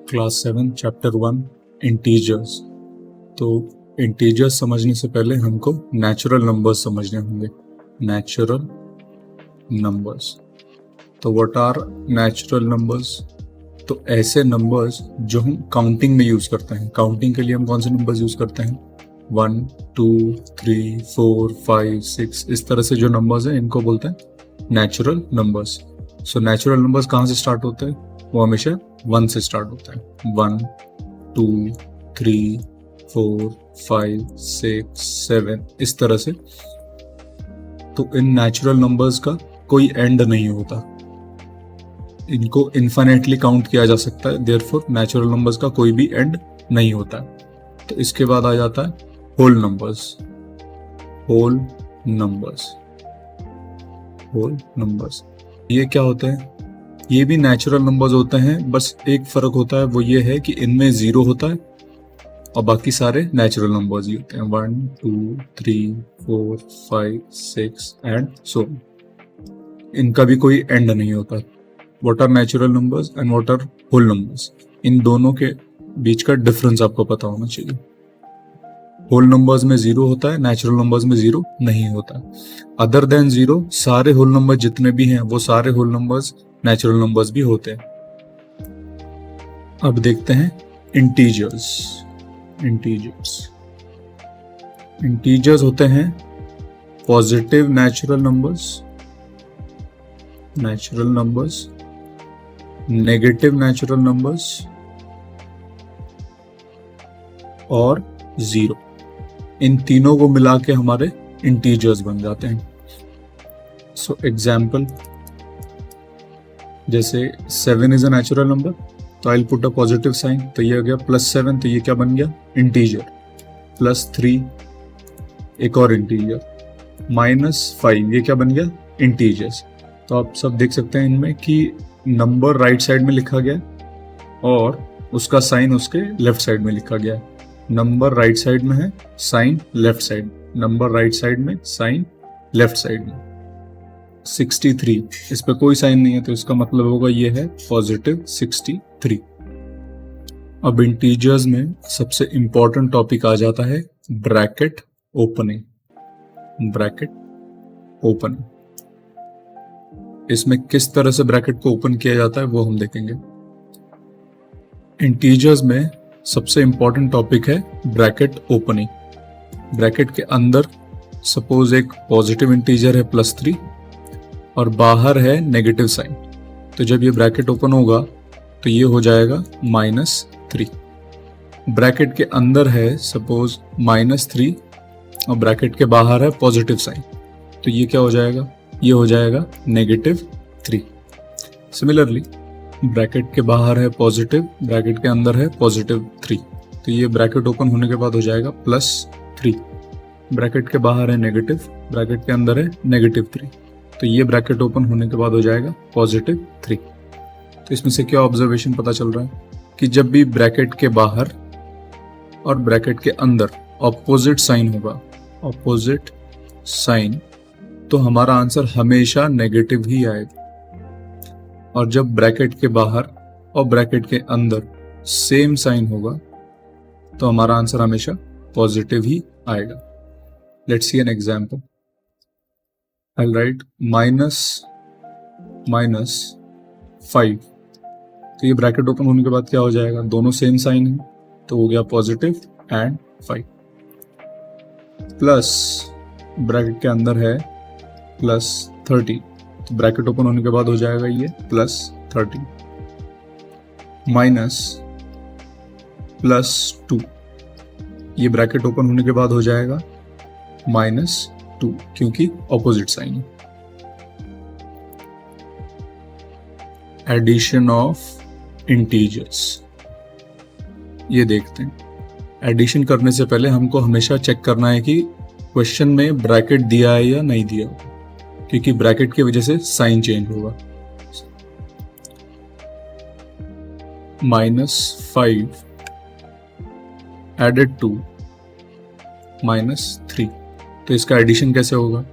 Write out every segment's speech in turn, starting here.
Class 7 chapter 1 integers. तो integers समझने से पहले हमको नेचुरल नंबर्स समझने होंगे। नेचुरल नंबर्स, तो व्हाट आर नेचुरल नंबर्स? तो ऐसे नंबर्स जो हम काउंटिंग में यूज करते हैं। काउंटिंग के लिए हम कौन से नंबर्स यूज करते हैं? 1 2 3 4 5 6, इस तरह से जो नंबर्स हैं इनको बोलते हैं natural numbers. So natural numbers कहाँ से स्टार्ट होते हैं? वो हमेशा 1 से स्टार्ट होता है। 1 2 3 4 5 6 7, इस तरह से। तो इन नेचुरल नंबर्स का कोई एंड नहीं होता, इनको इन्फिनिटली काउंट किया जा सकता है। देयरफॉर नेचुरल नंबर्स का कोई भी एंड नहीं होता है। तो इसके बाद आ जाता है whole numbers. Whole numbers, whole numbers ये क्या होते हैं? ये भी नेचुरल नंबर्स होते हैं, बस एक फर्क होता है, वो ये है कि इनमें 0 होता है और बाकी सारे नेचुरल नंबर्स ही होते हैं। 1 2 3 4 5 6 एंड सो। इनका भी कोई एंड नहीं होता। What are natural numbers and what are whole numbers? इन दोनों के बीच का डिफरेंस आपको पता होना चाहिए। होल नंबर्स में 0 होता है, नेचुरल नंबर्स में 0 नहीं होता। अदर देन 0 सारे होल नंबर जितने भी हैं वो सारे होल नंबर्स नेचुरल नंबर्स भी होते हैं। अब देखते हैं इंटीजर्स। इंटीजर्स होते हैं positive natural numbers, negative natural numbers और 0। इन तीनों को मिला के हमारे इंटीजर्स बन जाते हैं। सो एग्जाम्पल, जैसे 7 इज अ नेचुरल नंबर, तो I will put a positive sign, तो ये हो गया +7, तो ये क्या बन गया? इंटीजर। +3 एक और इंटीजर, -5 ये क्या बन गया? इंटीजर्स। तो आप सब देख सकते हैं इनमें कि नंबर राइट साइड में लिखा गया और उसका साइन उसके लेफ्ट साइड में लिखा गया। नंबर राइट साइड में है, sign left side, number right side में, साइन लेफ्ट साइड में। 63 इस पे कोई साइन नहीं है, तो इसका मतलब होगा ये है पॉजिटिव 63। अब इंटीजर्स में सबसे इंपॉर्टेंट टॉपिक आ जाता है ब्रैकेट ओपनिंग। इसमें किस तरह से ब्रैकेट को ओपन किया जाता है वो हम देखेंगे। इंटीजर्स में सबसे इंपॉर्टेंट टॉपिक है ब्रैकेट ओपनिंग। ब्रैकेट के अंदर सपोज एक पॉजिटिव इंटीजर है +3 और बाहर है नेगेटिव साइन, तो जब ये ब्रैकेट ओपन होगा तो ये हो जाएगा -3। ब्रैकेट के अंदर है सपोज -3 और ब्रैकेट के बाहर है पॉजिटिव साइन, तो ये क्या हो जाएगा? ये हो जाएगा -3। सिमिलरली ब्रैकेट के बाहर है पॉजिटिव, ब्रैकेट के अंदर है +3, तो ये ब्रैकेट ओपन होने के बाद हो जाएगा +3। ब्रैकेट के बाहर है नेगेटिव, ब्रैकेट के अंदर है -3, तो ये ब्रैकेट ओपन होने के बाद हो जाएगा +3। तो इसमें से क्या ऑब्जर्वेशन पता चल रहा है कि जब भी ब्रैकेट के बाहर और ब्रैकेट के अंदर ऑपोजिट साइन होगा, ऑपोजिट साइन, तो हमारा आंसर हमेशा नेगेटिव ही आएगा। और जब ब्रैकेट के बाहर और ब्रैकेट के अंदर सेम साइन होगा तो हमारा आंसर हमेशा पॉजिटिव ही आएगा। Let's see an example. I write -5, तो ये ब्रैकेट ओपन होने के बाद क्या हो जाएगा? दोनों सेम साइन है, तो हो गया पॉजिटिव एंड 5। प्लस ब्रैकेट के अंदर है +30, तो ब्रैकेट ओपन होने के बाद हो जाएगा ये +30। माइनस +2, ये ब्रैकेट ओपन होने के बाद हो जाएगा -2, क्योंकि ऑपोजिट साइन है। एडिशन ऑफ इंटीजर्स, ये देखते हैं। एडिशन करने से पहले हमको हमेशा चेक करना है कि क्वेश्चन में ब्रैकेट दिया है या नहीं दिया, क्योंकि ब्रैकेट की वजह से साइन चेंज होगा। -5 एडेड टू -3, तो इसका एडिशन कैसे होगा?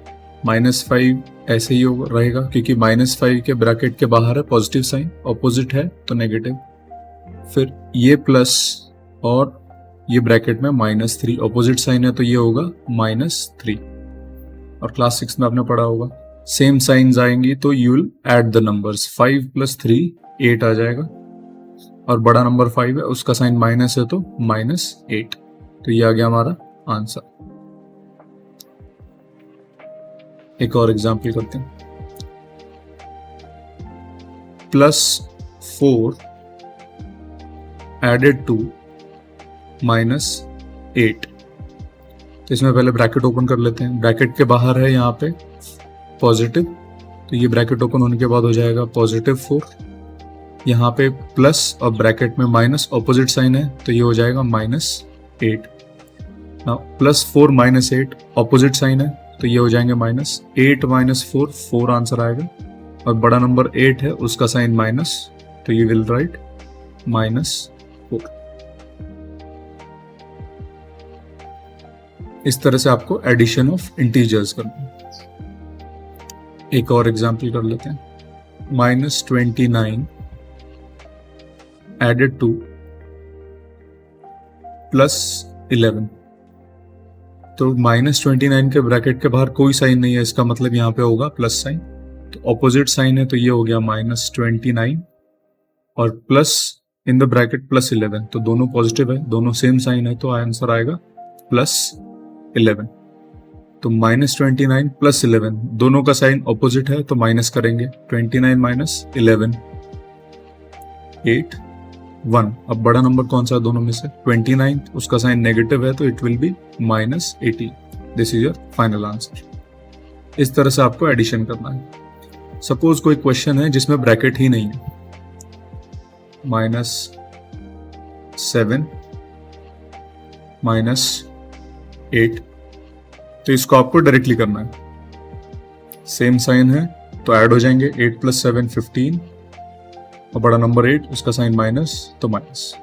-5 ऐसे ही होगा रहेगा, क्योंकि -5 के ब्रैकेट के बाहर है पॉजिटिव साइन, ऑपोजिट है तो नेगेटिव। फिर ये प्लस और ये ब्रैकेट में -3, ऑपोजिट साइन है तो ये होगा -3। और क्लास 6 में आपने पढ़ा होगा सेम साइंस आएंगी तो you will add the numbers. 5 + 3 8 आ जाएगा, और बड़ा नंबर 5 है उसका साइन माइनस है तो -8। तो ये आ गया हमारा आंसर। एक और एग्जाम्पल करते हैं। +4 एडेड टू -8। तो इसमें पहले ब्रैकेट ओपन कर लेते हैं। ब्रैकेट के बाहर है यहाँ पे पॉजिटिव, तो ये ब्रैकेट ओपन होने के बाद हो जाएगा +4। यहाँ पे प्लस और ब्रैकेट में माइनस, ऑपोजिट साइन है तो ये हो जाएगा -8। नाउ +4 -8 ऑपोजिट साइन है तो ये हो जाएंगे -8 -4, 4 आंसर आएगा। और बड़ा नंबर 8 है उसका साइन माइनस, तो ये विल राइट -4। इस तरह से आपको एडिशन ऑफ इंटीजर्स करना है। एक और एग्जांपल कर लेते हैं। -29 एडेड टू +11। तो -29 के ब्रैकेट के बाहर कोई साइन नहीं है, इसका मतलब यहाँ पे होगा प्लस साइन। तो ऑपोजिट साइन है तो ये हो गया -29 और प्लस इन द ब्रैकेट +11, तो दोनों पॉजिटिव है, दोनों सेम साइन है तो आंसर आएगा +11। तो -29 +11 दोनों का साइन ऑपोजिट है तो माइनस करेंगे। 29 - 11 8 1। अब बड़ा नंबर कौन सा है दोनों में से? 29, उसका साइन नेगेटिव है तो it will B -18। This is your final answer. इस तरह से आपको एडिशन करना है। सपोज कोई क्वेश्चन है जिसमें ब्रैकेट ही नहीं है, -7 -8, तो इसको आपको डायरेक्टली करना है। सेम साइन है तो ऐड हो जाएंगे, 8 + 7 15, और बड़ा नंबर 8 उसका साइन माइनस तो माइनस।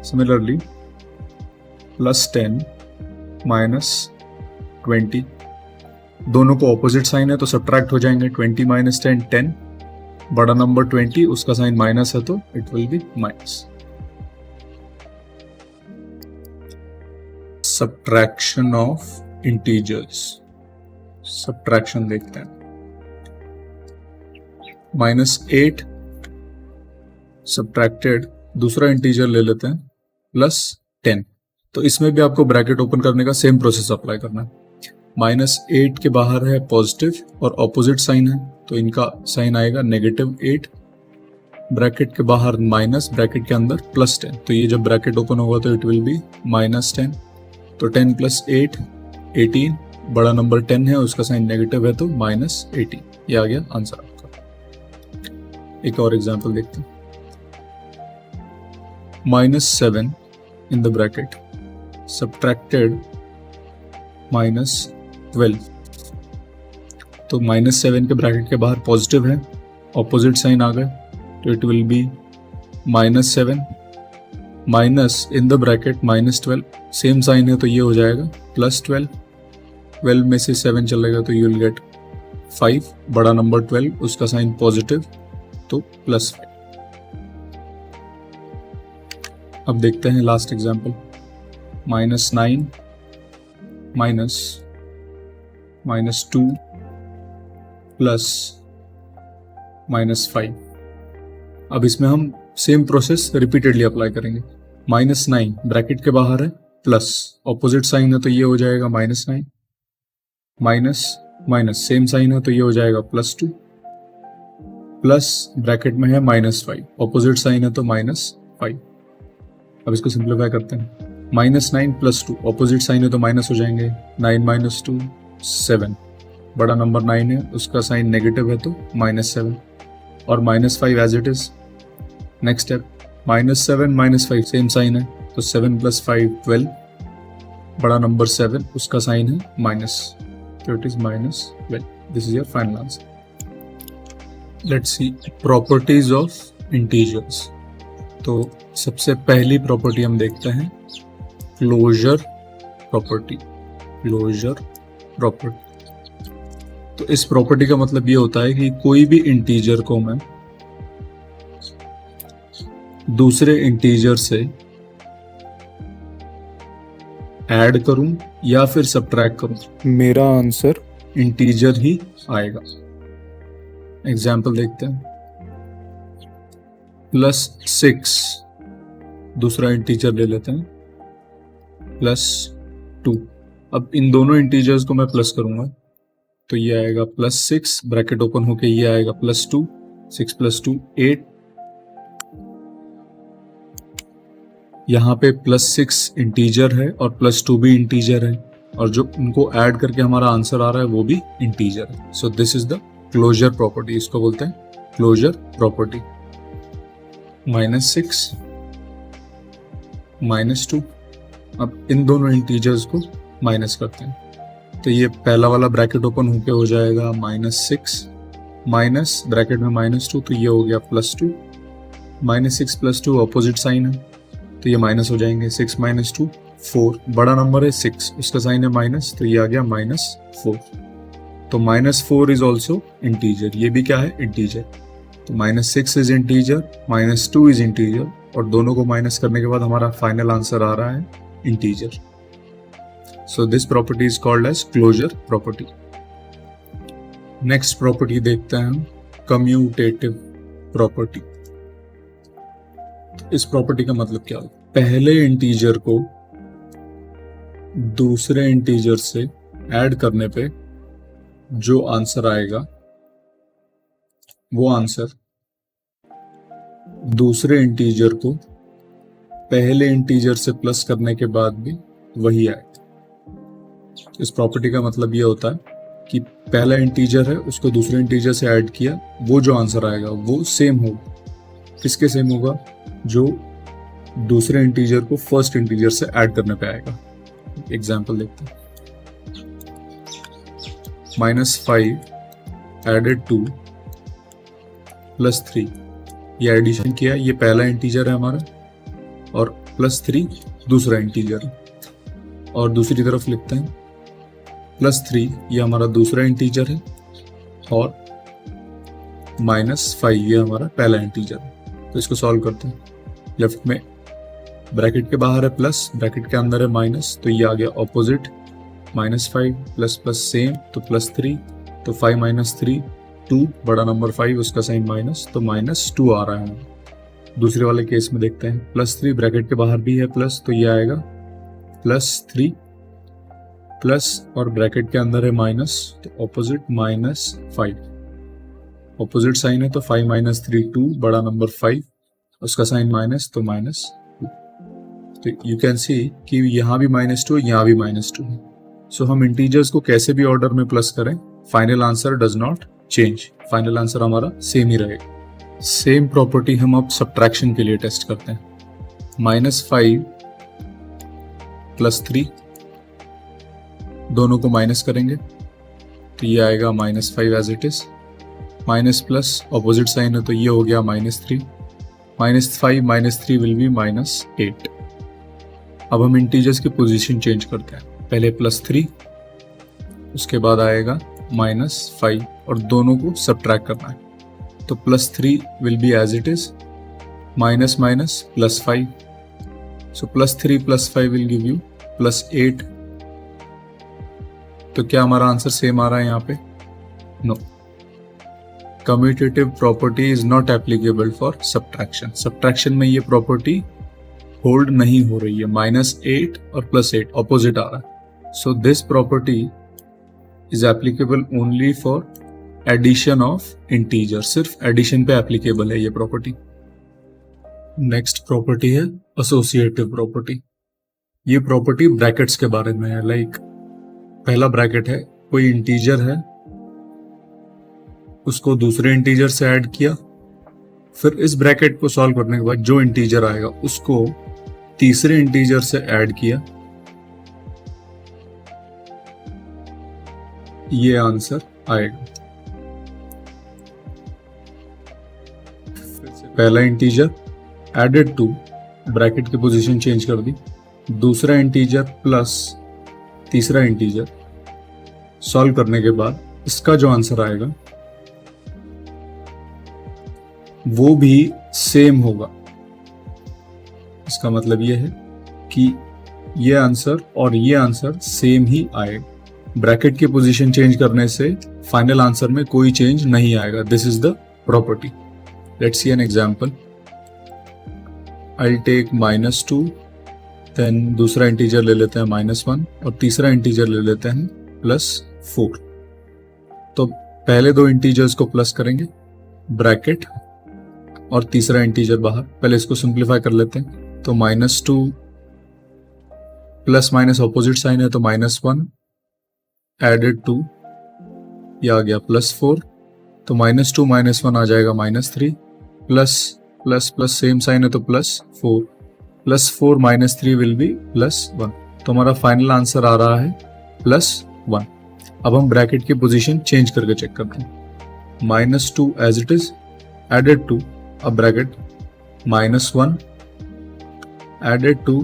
सिमिलरली +10 -20, दोनों को ऑपोजिट साइन है तो सब्ट्रैक्ट हो जाएंगे। 20 - 10 10, बड़ा नंबर 20 उसका साइन माइनस है तो it will B minus. Subtraction of integers, subtraction देखते हैं। -8 सब्ट्रैक्टेड, दूसरा इंटीजर ले लेते हैं +10। तो इसमें भी आपको ब्रैकेट ओपन करने का सेम प्रोसेस अप्लाई करना है। -8 के बाहर है पॉजिटिव और ऑपोजिट साइन है तो इनका साइन आएगा -8। ब्रैकेट के बाहर माइनस, ब्रैकेट के अंदर +10, तो ये जब ब्रैकेट ओपन होगा तो इट विल बी -10। तो 10 + 8 18, बड़ा नंबर 10 है उसका साइन नेगेटिव है तो -18। ये आ गया आंसर आपका। एक और एग्जांपल देखते हैं। -7 in the bracket subtracted -12। तो -7 के ब्रैकेट के बाहर पॉजिटिव है, ऑपोजिट साइन आ गए तो it will be -7 minus in the bracket -12, same sign है तो ये हो जाएगा +12। 12 में से 7 चलेगा तो यू विल गेट 5, बड़ा नंबर 12 उसका साइन पॉजिटिव तो +5। अब देखते हैं लास्ट एग्जांपल। -9 -2 +-5। अब इसमें हम सेम प्रोसेस रिपीटेडली अप्लाई करेंगे। -9 ब्रैकेट के बाहर है, प्लस ऑपोजिट साइन है तो ये हो जाएगा -9, माइनस माइनस सेम साइन है तो ये हो जाएगा +2, प्लस ब्रैकेट में है -5, ऑपोजिट साइन है तो -5। अब इसको सिंप्लीफाई करते हैं। -9 + 2, ऑपोजिट साइन है तो माइनस हो जाएंगे। 9 - 2 7, बड़ा नंबर 9 है उसका साइन नेगेटिव है तो -7, और -5 as it is. Next step, -7 -5 same sign है तो 7 + 5 12, बड़ा नंबर 7 उसका साइन है माइनस तो it is -12। This is your final answer. Let's see properties of integers. तो सबसे पहली प्रॉपर्टी हम देखते हैं क्लोजर प्रॉपर्टी। क्लोजर प्रॉपर्टी, तो इस प्रॉपर्टी का मतलब ये होता है कि कोई भी इंटीजर को मैं दूसरे इंटीजर से ऐड करूं या फिर सब्ट्रैक्ट करूं, मेरा आंसर इंटीजर ही आएगा। एग्जाम्पल देखते हैं। +6 दूसरा इंटीजर ले लेते हैं, +2। अब इन दोनों इंटीजर्स को मैं प्लस करूंगा तो ये आएगा +6, ब्रैकेट ओपन होके ये आएगा +2, 6 + 2 8। यहाँ पे +6 इंटीजर है और +2 भी इंटीजर है, और जो उनको ऐड करके हमारा आंसर आ रहा है वो भी इंटीजर है। So this is the closure property, इसको बोलते हैं क्लोजर प्रॉपर्टी। -6 -2, अब इन दोनों इंटीजर्स को माइनस करते हैं तो ये पहला वाला ब्रैकेट ओपन होके हो जाएगा -6 माइनस ब्रैकेट में -2, तो ये हो गया +2। -6 + 2 ऑपोजिट साइन है तो ये माइनस हो जाएंगे। 6 - 2 4, बड़ा नंबर है 6, उसका साइन है माइनस तो ये आ गया -4। तो -4 इज ऑल्सो इंटीजर, ये भी क्या है इंटीजर। तो -6 इज इंटीजर, -2 इज इंटीजर, और दोनों को माइनस करने के बाद हमारा फाइनल आंसर आ रहा है integer. So this property is called as closure property. Next property देखते हैं हम, कम्यूटेटिव प्रॉपर्टी। इस प्रॉपर्टी का मतलब क्या है? पहले इंटीजर को दूसरे इंटीजर से ऐड करने पे जो आंसर आएगा वो आंसर दूसरे इंटीजर को पहले इंटीजर से प्लस करने के बाद भी वही आएगा। इस प्रॉपर्टी का मतलब ये होता है कि पहला इंटीजर है उसको दूसरे इंटीजर से ऐड किया, वो जो आंसर आएगा वो सेम होगा। किसके सेम होगा? जो दूसरे इंटीजर को फर्स्ट इंटीजर से ऐड करने पे आएगा। एग्जांपल देखते हैं। -5 एडेड 2 +3, ये एडिशन किया, ये पहला इंटीजर है हमारा, और +3 दूसरा इंटीजर है। और दूसरी तरफ लिखते हैं +3, ये हमारा दूसरा इंटीजर है, और -5 ये हमारा पहला इंटीजर है। तो इसको सॉल्व करते हैं। लेफ्ट में ब्रैकेट के बाहर है प्लस, ब्रैकेट के अंदर है माइनस, तो ये आ गया ऑपोजिट, -5 ++ सेम, तो +3, तो 5 - 3 2, बड़ा नंबर 5, उसका साइन माइनस, तो -2 आ रहा है। दूसरे वाले केस में देखते हैं, +3 ब्रैकेट के बाहर भी है प्लस, तो ये आएगा +3 प्लस, और ब्रैकेट के अंदर है माइनस, तो ऑपोजिट -5, ऑपोजिट साइन है तो 5 - 3 2, बड़ा नंबर 5, उसका साइन माइनस, तो -2। तो यू कैन सी कि यहाँ भी -2 है, यहाँ भी -2 है। सो हम इंटीजर्स को कैसे भी ऑर्डर में प्लस करें, final answer does not change, final answer हमारा सेम ही रहेगा। सेम प्रॉपर्टी हम अब सब्ट्रैक्शन के लिए टेस्ट करते हैं। -5 +3, दोनों को माइनस करेंगे तो ये आएगा -5 as it is, minus plus opposite sign है तो ये हो गया -3, -5 - 3 विल बी -8। अब हम इंटीजर्स की पोजीशन चेंज करते हैं, पहले +3, उसके बाद आएगा -5, और दोनों को सब्ट्रैक्ट करना है। तो +3 will be as it is, minus +5, so +3 + 5 will give you +8। तो क्या हमारा आंसर सेम आ रहा है यहाँ पे? No, commutative property is not applicable for subtraction. Subtraction में ये प्रॉपर्टी होल्ड नहीं हो रही है। -8 और +8 ऑपोजिट आ रहा है। So this property is applicable only for addition of integer, सिर्फ एडिशन पे एप्लीकेबल है ये प्रॉपर्टी। नेक्स्ट प्रॉपर्टी है एसोसिएटिव प्रॉपर्टी। ये प्रॉपर्टी ब्रैकेट्स के बारे में है। लाइक पहला ब्रैकेट है, कोई इंटीजर है, उसको दूसरे इंटीजर से ऐड किया, फिर इस ब्रैकेट को सॉल्व करने के बाद जो इंटीजर आएगा उसको तीसरे इंटीजर से ऐड किया, ये आंसर आएगा। पहला इंटीजर एडेड 2, ब्रैकेट की पोजीशन चेंज कर दी, दूसरा इंटीजर प्लस तीसरा इंटीजर, सॉल्व करने के बाद इसका जो आंसर आएगा वो भी सेम होगा इसका मतलब ये है कि ये आंसर और ये आंसर सेम ही आएगा। ब्रैकेट की पोजीशन चेंज करने से फाइनल आंसर में कोई चेंज नहीं आएगा। This is the property. Let's see an example. I take -2, then दूसरा इंटीजर ले लेते हैं -1 और तीसरा इंटीजर ले लेते हैं +4। तो पहले दो इंटीजर्स को प्लस करेंगे, ब्रैकेट और तीसरा इंटीजर बाहर। पहले इसको सिंप्लीफाई कर लेते हैं। तो -2 प्लस माइनस ऑपोजिट साइन है तो -1 एडेड 2, ये आ गया +4। तो -2 -1 आ जाएगा -3, plus plus plus same sign है तो +4, +4 -3 विल बी +1। तो हमारा फाइनल आंसर आ रहा है +1। अब हम ब्रैकेट की पोजीशन चेंज करके चेक करते हैं। -2 एज इट इज, एडेड 2, अब ब्रैकेट -1 एडेड 2,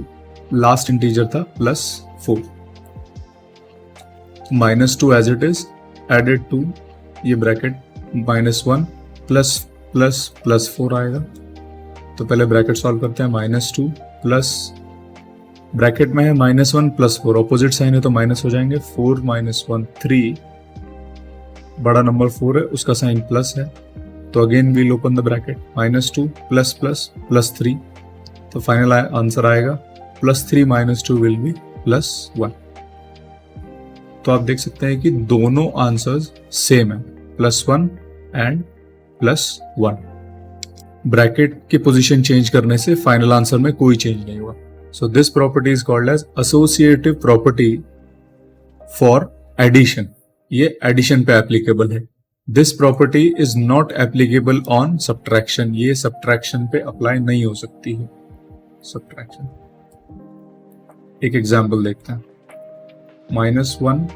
लास्ट इंटीजर था +4, -2 एज इट इज, एडेड 2, ये ब्रैकेट -1 प्लस प्लस +4 आएगा। तो पहले ब्रैकेट सॉल्व करते हैं। -2 प्लस ब्रैकेट में है -1 +4, ऑपोजिट साइन है तो माइनस हो जाएंगे। 4 -1 3, बड़ा नंबर 4 है, उसका साइन प्लस है, तो again we'll open the bracket. -2 plus plus +3, तो फाइनल आंसर आएगा +3 -2 विल बी +1। तो आप देख सकते हैं कि दोनों आंसर्स सेम है, +1 एंड +1। ब्रैकेट की पोजीशन चेंज करने से फाइनल आंसर में कोई चेंज नहीं हुआ। So this property is called as associative property for addition. ये एडिशन पे एप्लीकेबल है। This property is not applicable on subtraction. ये सब्ट्रैक्शन पे अप्लाई नहीं हो सकती है। सब्ट्रैक्शन, एक एग्जांपल देखते हैं। -1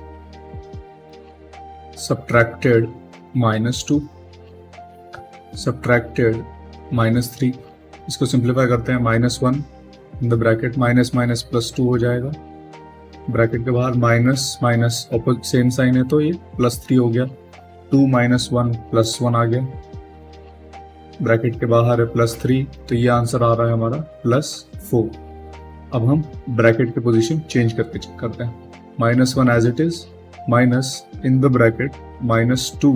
सब्ट्रैक्टेड -2 सब्ट्रैक्टेड -3, इसको सिंप्लीफाई करते हैं। -1 in the bracket, minus minus +2 हो जाएगा, ब्रैकेट के बाहर minus minus opposite same sign है तो ये +3 हो गया। 2 -1 +1 आ गया, ब्रैकेट के बाहर है +3, तो ये आंसर आ रहा है हमारा +4। अब हम ब्रैकेट की पोजीशन चेंज करके चेक करते हैं। -1 as it is, minus in the bracket -2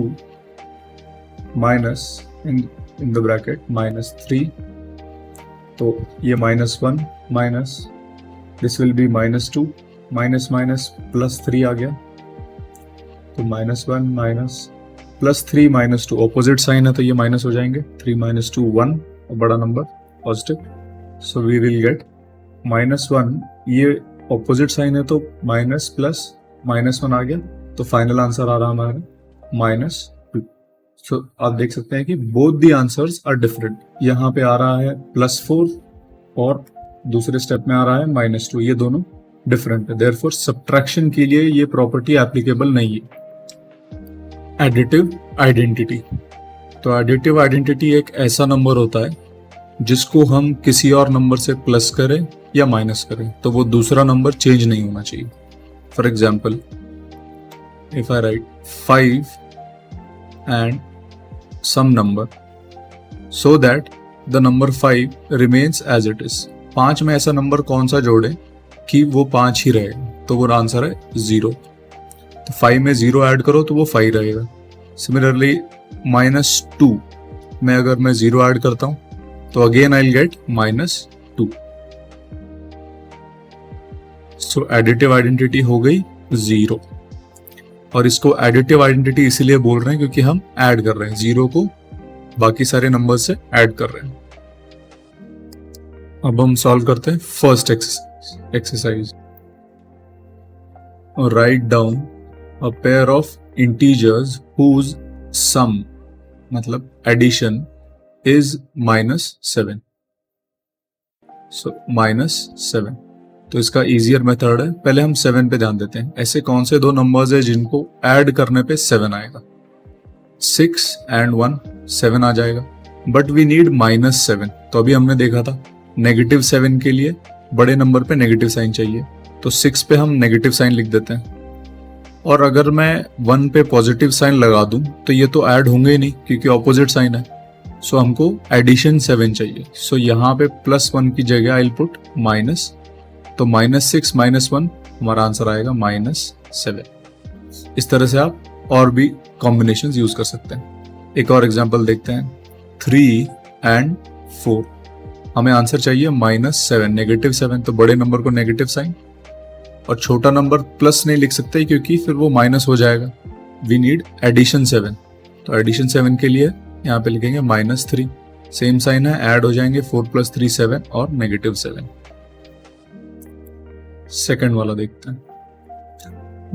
minus in the bracket -3, तो ये -1 minus this will be -2, minus minus +3 आ गया, तो -1 माइनस +3 -2, ऑपोजिट साइन है तो ये माइनस हो जाएंगे। 3 -2 1, और बड़ा number positive, so we will get -1, ये ऑपोजिट साइन है तो माइनस प्लस -1 आ गया, तो फाइनल आंसर आ रहा हमारा -2। सो आप देख सकते हैं कि both the answers are different. यहाँ पे आ रहा है +4 और दूसरे स्टेप में आ रहा है -2, ये दोनों डिफरेंट है। देयरफॉर सब्ट्रैक्शन के लिए ये प्रॉपर्टी एप्लीकेबल नहीं है। एडिटिव आइडेंटिटी, तो एडिटिव आइडेंटिटी एक ऐसा नंबर होता है जिसको हम किसी और नंबर से प्लस करें या माइनस करें तो वो दूसरा नंबर चेंज नहीं होना चाहिए। For example, if I write 5 and some number so that the number 5 remains as it is. 5 में ऐसा नंबर कौन सा जोड़े कि वो 5 ही रहे, तो वो आंसर है 0। तो 5 में 0 ऐड करो तो वो 5 रहेगा। सिमिलरली -2 में अगर मैं 0 ऐड करता हूं तो again I will get -2। So additive identity हो गई 0, और इसको एडिटिव आइडेंटिटी इसीलिए बोल रहे हैं क्योंकि हम ऐड कर रहे हैं, 0 को बाकी सारे नंबर से ऐड कर रहे हैं। अब हम सॉल्व करते हैं first exercise. Write down a pair of integers whose sum, मतलब एडिशन, इज -7। सो -7, तो इसका इजियर मेथड है, पहले हम 7 पे ध्यान देते हैं। ऐसे कौन से दो नंबर्स है जिनको ऐड करने पे 7 आएगा? 6 एंड 1 7 आ जाएगा, बट वी नीड -7। तो अभी हमने देखा था -7 के लिए बड़े नंबर पे नेगेटिव साइन चाहिए, तो 6 पे हम नेगेटिव साइन लिख देते हैं। और अगर मैं 1 पे पॉजिटिव साइन लगा दूं तो ये तो ऐड होंगे ही नहीं क्योंकि ऑपोजिट साइन है। सो हमको एडिशन 7 चाहिए। सो यहाँ पे +1 की जगह आई पुट माइनस, तो -6 -1 हमारा आंसर आएगा -7। इस तरह से आप और भी कॉम्बिनेशन यूज कर सकते हैं। एक और एग्जांपल देखते हैं, 3 and 4। हमें आंसर चाहिए -7, -7, तो बड़े नंबर को नेगेटिव साइन, और छोटा नंबर प्लस नहीं लिख सकते क्योंकि फिर वो माइनस हो जाएगा। वी नीड एडिशन 7, तो एडिशन 7 के लिए यहाँ पे लिखेंगे -3, सेम साइन है, ऐड हो जाएंगे 4 + 3 7 और -7। सेकंड वाला देखते हैं,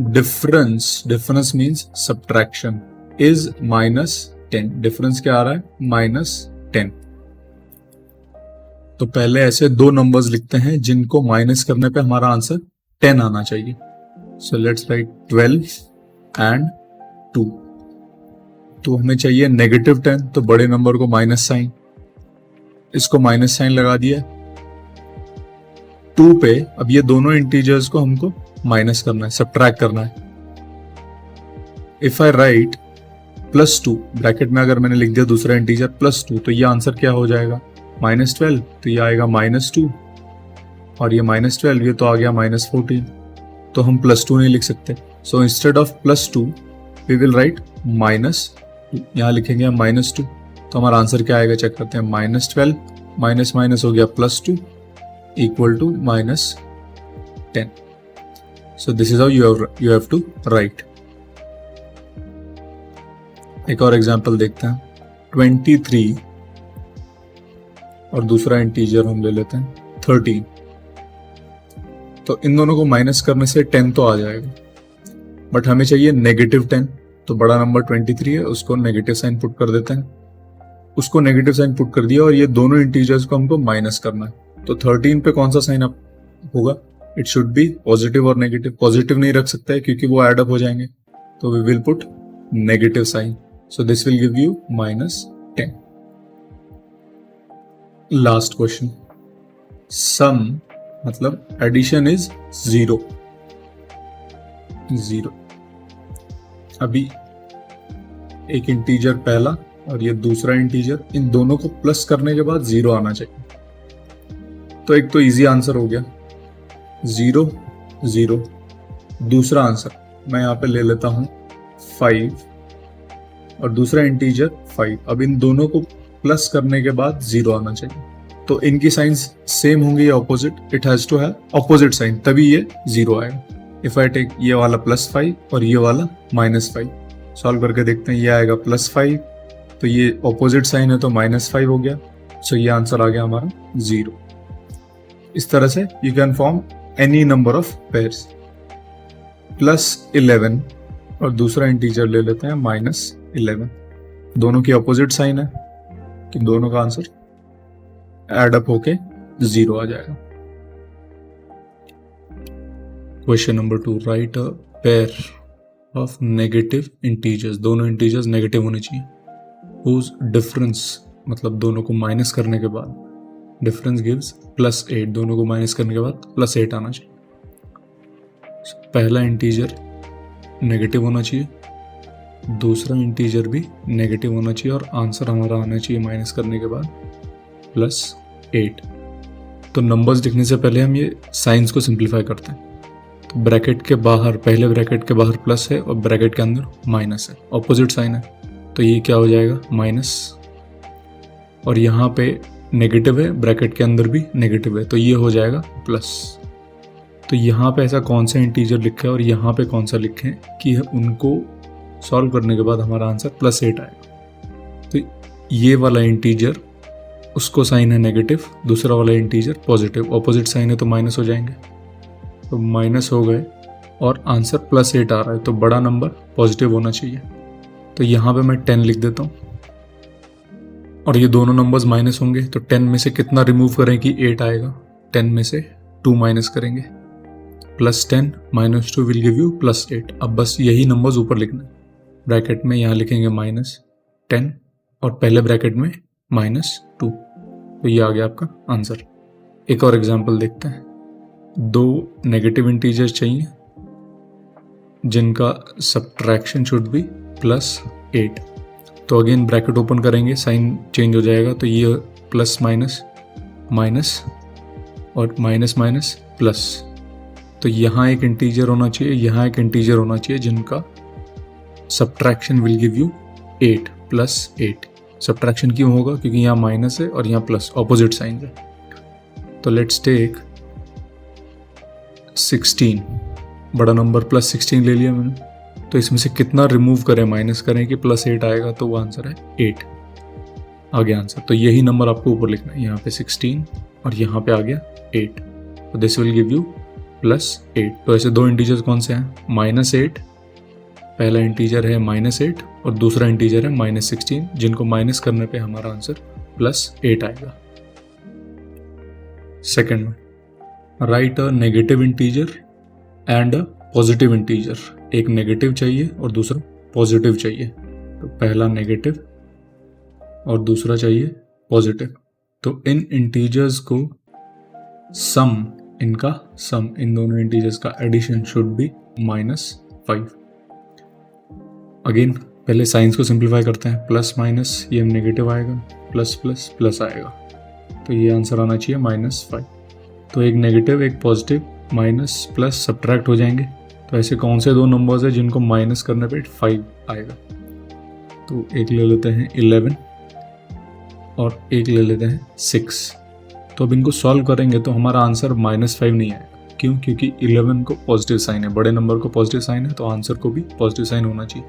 difference means subtraction is -10। Difference क्या आ रहा है? -10। तो पहले ऐसे दो नंबर्स लिखते हैं जिनको माइनस करने पे हमारा आंसर 10 आना चाहिए। So let's write 12 and 2। तो हमें चाहिए -10, तो बड़े नंबर को माइनस साइन, इसको माइनस साइन लगा दिया 2 पे। अब ये दोनों इंटीजर्स को हमको माइनस करना है, सब्ट्रैक्ट करना है। इफ आई राइट +2 ब्रैकेट में, अगर मैंने लिख दिया दूसरा इंटीजर +2, तो ये आंसर क्या हो जाएगा? -12, तो ये आएगा -2, और ये -12, ये तो आ गया -14, तो हम +2 नहीं लिख सकते। So instead of +2 we will write -2। यहाँ लिखेंगे हम -2, तो हमारा आंसर क्या आएगा? चेक करते हैं, -12 माइनस माइनस हो गया +2 equal to -10। So this is how you have to write. एक और एग्जांपल देखते हैं, 23 और दूसरा इंटीजर हम ले लेते हैं 13। तो इन दोनों को माइनस करने से 10 तो आ जाएगा, बट हमें चाहिए -10। तो बड़ा नंबर 23 है, उसको नेगेटिव साइन पुट कर देते हैं। उसको नेगेटिव साइन पुट कर दिया, और ये दोनों इंटीजर्स को हमको माइनस करना है। तो 13 पे कौन सा साइन अप होगा? इट शुड बी पॉजिटिव और नेगेटिव। पॉजिटिव नहीं रख सकता है क्योंकि वो एड अप हो जाएंगे, तो we will put negative sign. So this will give you -10। Last question, sum मतलब एडिशन इज 0। अभी एक इंटीजर पहला और ये दूसरा इंटीजर, इन दोनों को प्लस करने के बाद 0 आना चाहिए। तो एक तो इजी आंसर हो गया 0 0। दूसरा आंसर मैं यहाँ पे ले लेता हूं 5, और दूसरा इंटीजर 5। अब इन दोनों को प्लस करने के बाद 0 आना चाहिए। तो इनकी साइंस सेम होंगे या opposite? It has to have opposite sign, तभी ये 0 आएगा। इफ आई टेक ये वाला +5 और ये वाला -5, सॉल्व करके देखते हैं। ये आएगा +5, तो ये ऑपोजिट साइन है तो -5 हो गया। सो ये आंसर आ गया हमारा 0। इस तरह से you can form any number of pairs. +11 और दूसरा इंटीजर ले लेते हैं -11। दोनों की ऑपोजिट साइन है, तो दोनों का आंसर एड अप होके 0 आ जाएगा। Question number 2, right a pair of negative integers. दोनों इंटीजर्स नेगेटिव होने चाहिए। हुज डिफरेंस मतलब दोनों को माइनस करने के बाद डिफरेंस गिव्स +8। दोनों को माइनस करने के बाद +8 आना चाहिए। पहला इंटीजर नेगेटिव होना चाहिए, दूसरा इंटीजर भी नेगेटिव होना चाहिए, और आंसर हमारा आना चाहिए माइनस करने के बाद +8। तो नंबर्स लिखने से पहले हम ये साइंस को सिंप्लीफाई करते हैं। तो ब्रैकेट के बाहर, पहले ब्रैकेट के बाहर प्लस है और ब्रैकेट के अंदर माइनस है, ऑपोजिट साइन है, तो ये क्या हो जाएगा? माइनस। और यहाँ पे नेगेटिव है, ब्रैकेट के अंदर भी नेगेटिव है, तो ये हो जाएगा प्लस। तो यहाँ पे ऐसा कौन सा इंटीजर लिखा है और यहाँ पे कौन सा लिखे हैं कि उनको सॉल्व करने के बाद हमारा आंसर +8 आएगा। तो ये वाला इंटीजर, उसको साइन है नेगेटिव, दूसरा वाला इंटीजर पॉजिटिव, ऑपोजिट साइन है तो माइनस हो जाएंगे, तो माइनस हो गए और आंसर +8 आ रहा है। तो बड़ा नंबर पॉजिटिव होना चाहिए, तो यहाँ पे मैं 10 लिख देता हूँ। और ये दोनों नंबर्स माइनस होंगे, तो 10 में से कितना रिमूव करें कि 8 आएगा? 10 में से 2 माइनस करेंगे, +10 -2 विल गिव यू +8। अब बस यही नंबर्स ऊपर लिखना है। ब्रैकेट में यहाँ लिखेंगे -10 और पहले ब्रैकेट में -2, तो ये आ गया आपका आंसर। एक और एग्जांपल देखते हैं। 2 नेगेटिव इंटीजर्स चाहिए जिनका सब्ट्रैक्शन शुड बी +8। तो अगेन ब्रैकेट ओपन करेंगे, साइन चेंज हो जाएगा, तो ये प्लस माइनस माइनस और माइनस माइनस प्लस। तो यहाँ एक इंटीजर होना चाहिए, यहाँ एक इंटीजर होना चाहिए जिनका subtraction will give you 8 plus 8। Subtraction क्यों होगा? क्योंकि यहाँ माइनस है और यहाँ प्लस, ऑपोजिट साइन है। तो लेट्स टेक 16, बड़ा नंबर प्लस 16 ले लिया मैंने। तो इसमें से कितना रिमूव करें, माइनस करें कि प्लस 8 आएगा, तो वो आंसर है 8। आ गया आंसर। तो यही नंबर आपको ऊपर लिखना है, यहाँ पे 16 और यहाँ पे आ गया 8। तो this will give you plus 8। तो ऐसे दो इंटीजर्स कौन से हैं? -8, पहला इंटीजर है -8 और दूसरा इंटीजर है -16, जिनको माइनस करने पे हमारा आंसर +8 आएगा। सेकेंड में, right a negative integer and a positive integer. एक नेगेटिव चाहिए और दूसरा पॉजिटिव चाहिए। तो पहला नेगेटिव और दूसरा चाहिए पॉजिटिव। तो इन इंटीजर्स को सम, इनका सम, इन दोनों इंटीजर्स का एडिशन शुड बी -5। अगेन पहले साइंस को सिंप्लीफाई करते हैं, प्लस माइनस, ये नेगेटिव आएगा, प्लस प्लस प्लस आएगा, तो ये आंसर आना चाहिए -5। तो एक नेगेटिव एक पॉजिटिव, माइनस प्लस सब्ट्रैक्ट हो जाएंगे। तो ऐसे कौन से दो नंबर्स है जिनको माइनस करने पे 5 आएगा? तो एक ले लेते हैं 11 और एक ले लेते हैं 6। तो अब इनको सॉल्व करेंगे तो हमारा आंसर -5 नहीं आएगा। क्यों? क्योंकि 11 को पॉजिटिव साइन है, बड़े नंबर को पॉजिटिव साइन है, तो आंसर को भी पॉजिटिव साइन होना चाहिए।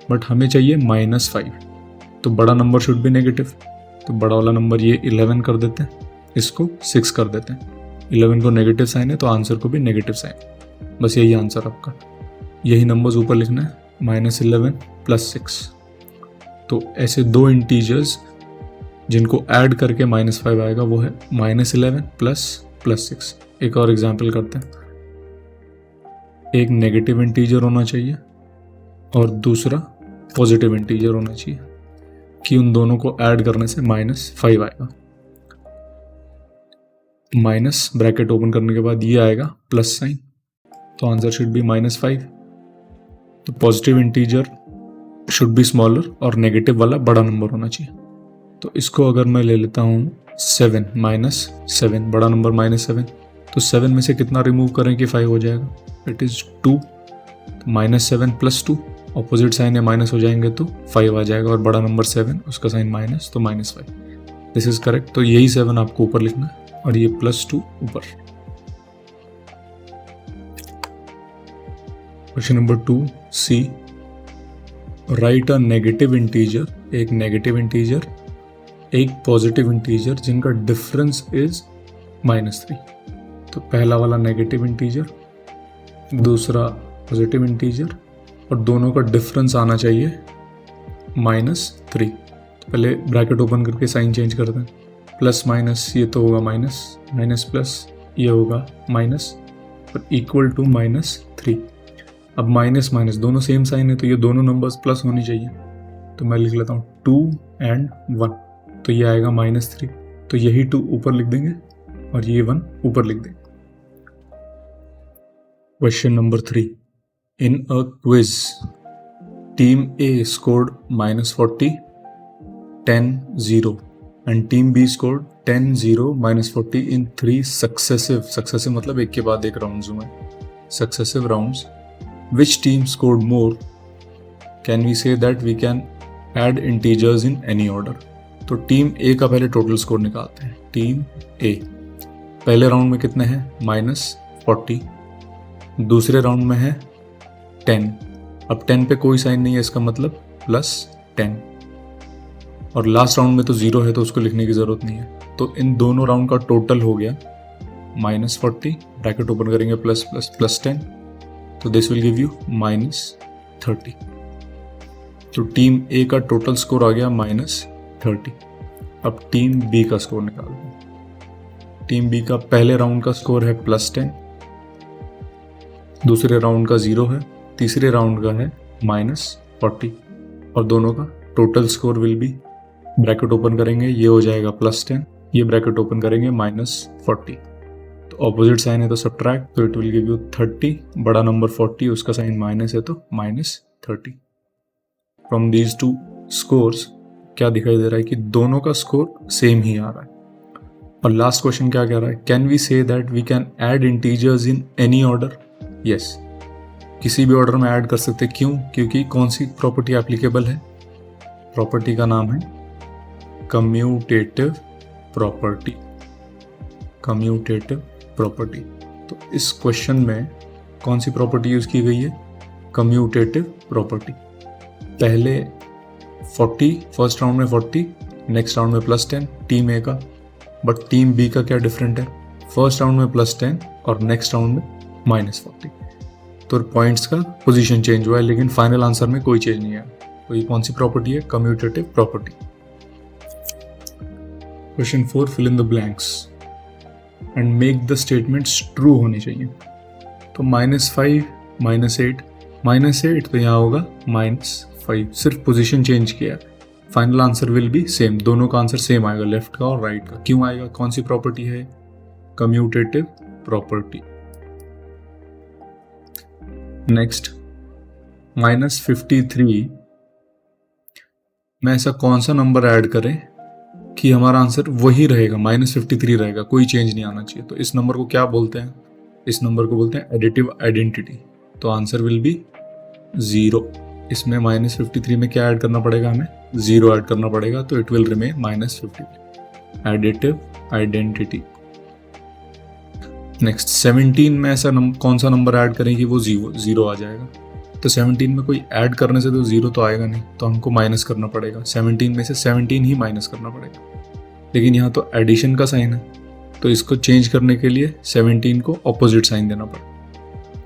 बट हमें चाहिए -5, तो बड़ा नंबर शुड बी नेगेटिव। तो बड़ा वाला नंबर ये 11 कर देते हैं, इसको 6 कर देते हैं। 11 को नेगेटिव साइन है तो आंसर को भी नेगेटिव साइन। बस यही आंसर आपका, यही नंबर्स ऊपर लिखना है, -11 + 6। तो ऐसे दो इंटीजर्स जिनको ऐड करके -5 आएगा, वो है -11 + 6। एक और एग्जाम्पल करते हैं। एक नेगेटिव इंटीजर होना चाहिए और दूसरा पॉजिटिव इंटीजर होना चाहिए कि उन दोनों को ऐड करने से -5 आएगा। माइनस ब्रैकेट ओपन करने के बाद ये आएगा प्लस साइन, तो आंसर शुड बी -5। तो positive integer should be smaller और नेगेटिव वाला बड़ा नंबर होना चाहिए। तो इसको अगर मैं ले लेता हूँ 7, -7, बड़ा नंबर -7, तो 7 में से कितना रिमूव करें कि 5 हो जाएगा? It is 2। तो -7 + 2, ऑपोजिट साइन है, माइनस हो जाएंगे तो 5 आ जाएगा, और बड़ा नंबर 7, उसका साइन माइनस, तो -5। This is correct. तो यही 7 आपको ऊपर लिखना है और ये +2 ऊपर। Question number 2C, right a negative integer, एक नेगेटिव इंटीजर एक पॉजिटिव इंटीजर जिनका डिफरेंस इज -3। तो पहला वाला नेगेटिव इंटीजर, दूसरा पॉजिटिव इंटीजर, और दोनों का डिफरेंस आना चाहिए -3। तो पहले ब्रैकेट ओपन करके साइन चेंज करते हैं, प्लस माइनस ये तो होगा माइनस, माइनस प्लस ये होगा माइनस, और इक्वल टू -3। अब माइनस माइनस दोनों सेम साइन है, तो ये दोनों नंबर्स प्लस होनी चाहिए। तो मैं लिख लेता हूँ 2 और 1, तो ये आएगा -3। तो यही 2 ऊपर लिख देंगे और ये 1 ऊपर लिख देंगे। Question number 3, in a quiz team A scored -40, 10-0 and team B scored 10-0, -40 in 3 successive मतलब एक के बाद एक राउंड्स में, successive rounds. Which team scored more? Can we say that we can add integers in any order? तो team ए का पहले total score निकालते हैं। टीम ए पहले राउंड में कितने हैं? -40, दूसरे राउंड में है 10। अब 10 पे कोई साइन नहीं है, इसका मतलब +10, और लास्ट राउंड में तो 0 है तो उसको लिखने की जरूरत नहीं है। तो इन दोनों राउंड का टोटल हो गया -40, ब्रैकेट ओपन करेंगे, +++10, तो दिस विल गिव यू -30। तो टीम ए का टोटल स्कोर आ गया -30। अब टीम बी का स्कोर निकालते हैं। टीम बी का पहले राउंड का स्कोर है +10, दूसरे राउंड का 0 है, तीसरे राउंड का है -40, और दोनों का total score will be, bracket open करेंगे ये हो जाएगा +10, ये ब्रैकेट ओपन करेंगे -40। तो ऑपोजिट साइन है तो सब्ट्रैक्ट, तो इट विल गिव यू 30, बड़ा नंबर 40, उसका साइन माइनस है तो -30। फ्रॉम दीज टू स्कोर्स क्या दिखाई दे रहा है कि दोनों का स्कोर सेम ही आ रहा है। और लास्ट क्वेश्चन क्या कह रहा है, can we say that we can add integers in any order? Yes, किसी भी ऑर्डर में ऐड कर सकते। क्यों? क्योंकि कौन सी प्रॉपर्टी एप्लीकेबल है? प्रॉपर्टी का नाम है कम्यूटेटिव प्रॉपर्टी। Commutative property. तो इस क्वेश्चन में कौन सी प्रॉपर्टी यूज की गई है? Commutative property. पहले 40, फर्स्ट राउंड में 40, नेक्स्ट राउंड में +10 टीम ए का, बट टीम बी का क्या डिफरेंट है? फर्स्ट राउंड में +10 और नेक्स्ट राउंड में -40। तो पॉइंट्स का पोजीशन चेंज हुआ है, लेकिन फाइनल आंसर में कोई चेंज नहीं है। तो ये कौन सी प्रॉपर्टी है? Commutative property. Question 4, fill in the blanks and make the statements true होनी चाहिए। तो -5, -8, -8 तो यहाँ होगा -5, सिर्फ पोजीशन चेंज किया। Final answer will be same, दोनों का आंसर सेम आएगा, लेफ्ट का और राइट का। क्यों आएगा? कौन सी प्रॉपर्टी है? Commutative property. नेक्स्ट, -53 में ऐसा कौन सा नंबर ऐड करें कि हमारा आंसर वही रहेगा, -53 रहेगा, कोई चेंज नहीं आना चाहिए। तो इस नंबर को क्या बोलते हैं? इस नंबर को बोलते हैं एडिटिव आइडेंटिटी। तो आंसर विल बी 0। इसमें -53 में क्या ऐड करना पड़ेगा? हमें 0 ऐड करना पड़ेगा, तो it will remain -53, additive identity. Next, 17 में ऐसा कौन सा नंबर ऐड करें कि वो 0 आ जाएगा? तो 17 में कोई ऐड करने से तो 0 तो आएगा नहीं, तो हमको माइनस करना पड़ेगा। 17 में से 17 ही माइनस करना पड़ेगा, लेकिन यहाँ तो एडिशन का साइन है, तो इसको चेंज करने के लिए 17 को ऑपोजिट साइन देना पड़ेगा,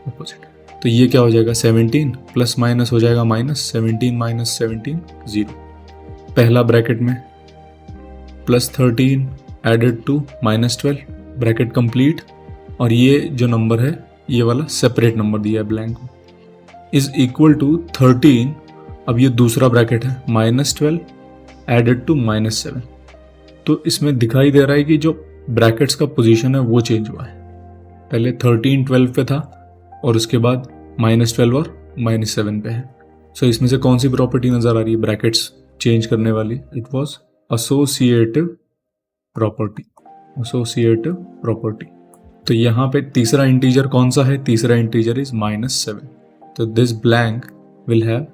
ऑपोजिट। तो ये क्या हो जाएगा? 17 प्लस माइनस हो जाएगा माइनस, 17 - 17 0। पहला ब्रैकेट में +13 एडेड टू -12, ब्रैकेट कंप्लीट। और ये जो नंबर है, ये वाला सेपरेट नंबर दिया है ब्लैंक में, इज इक्वल टू 13। अब ये दूसरा ब्रैकेट है, -12 एडेड टू -7। तो इसमें दिखाई दे रहा है कि जो ब्रैकेट्स का पोजीशन है वो चेंज हुआ है। पहले 13 12 पे था और उसके बाद -12 और -7 पे है। सो इसमें से कौन सी प्रॉपर्टी नजर आ रही है ब्रैकेट्स चेंज करने वाली? It was associative property, associative property. तो यहाँ पे तीसरा इंटीजर कौन सा है? तीसरा इंटीजर इज -7। तो this blank will have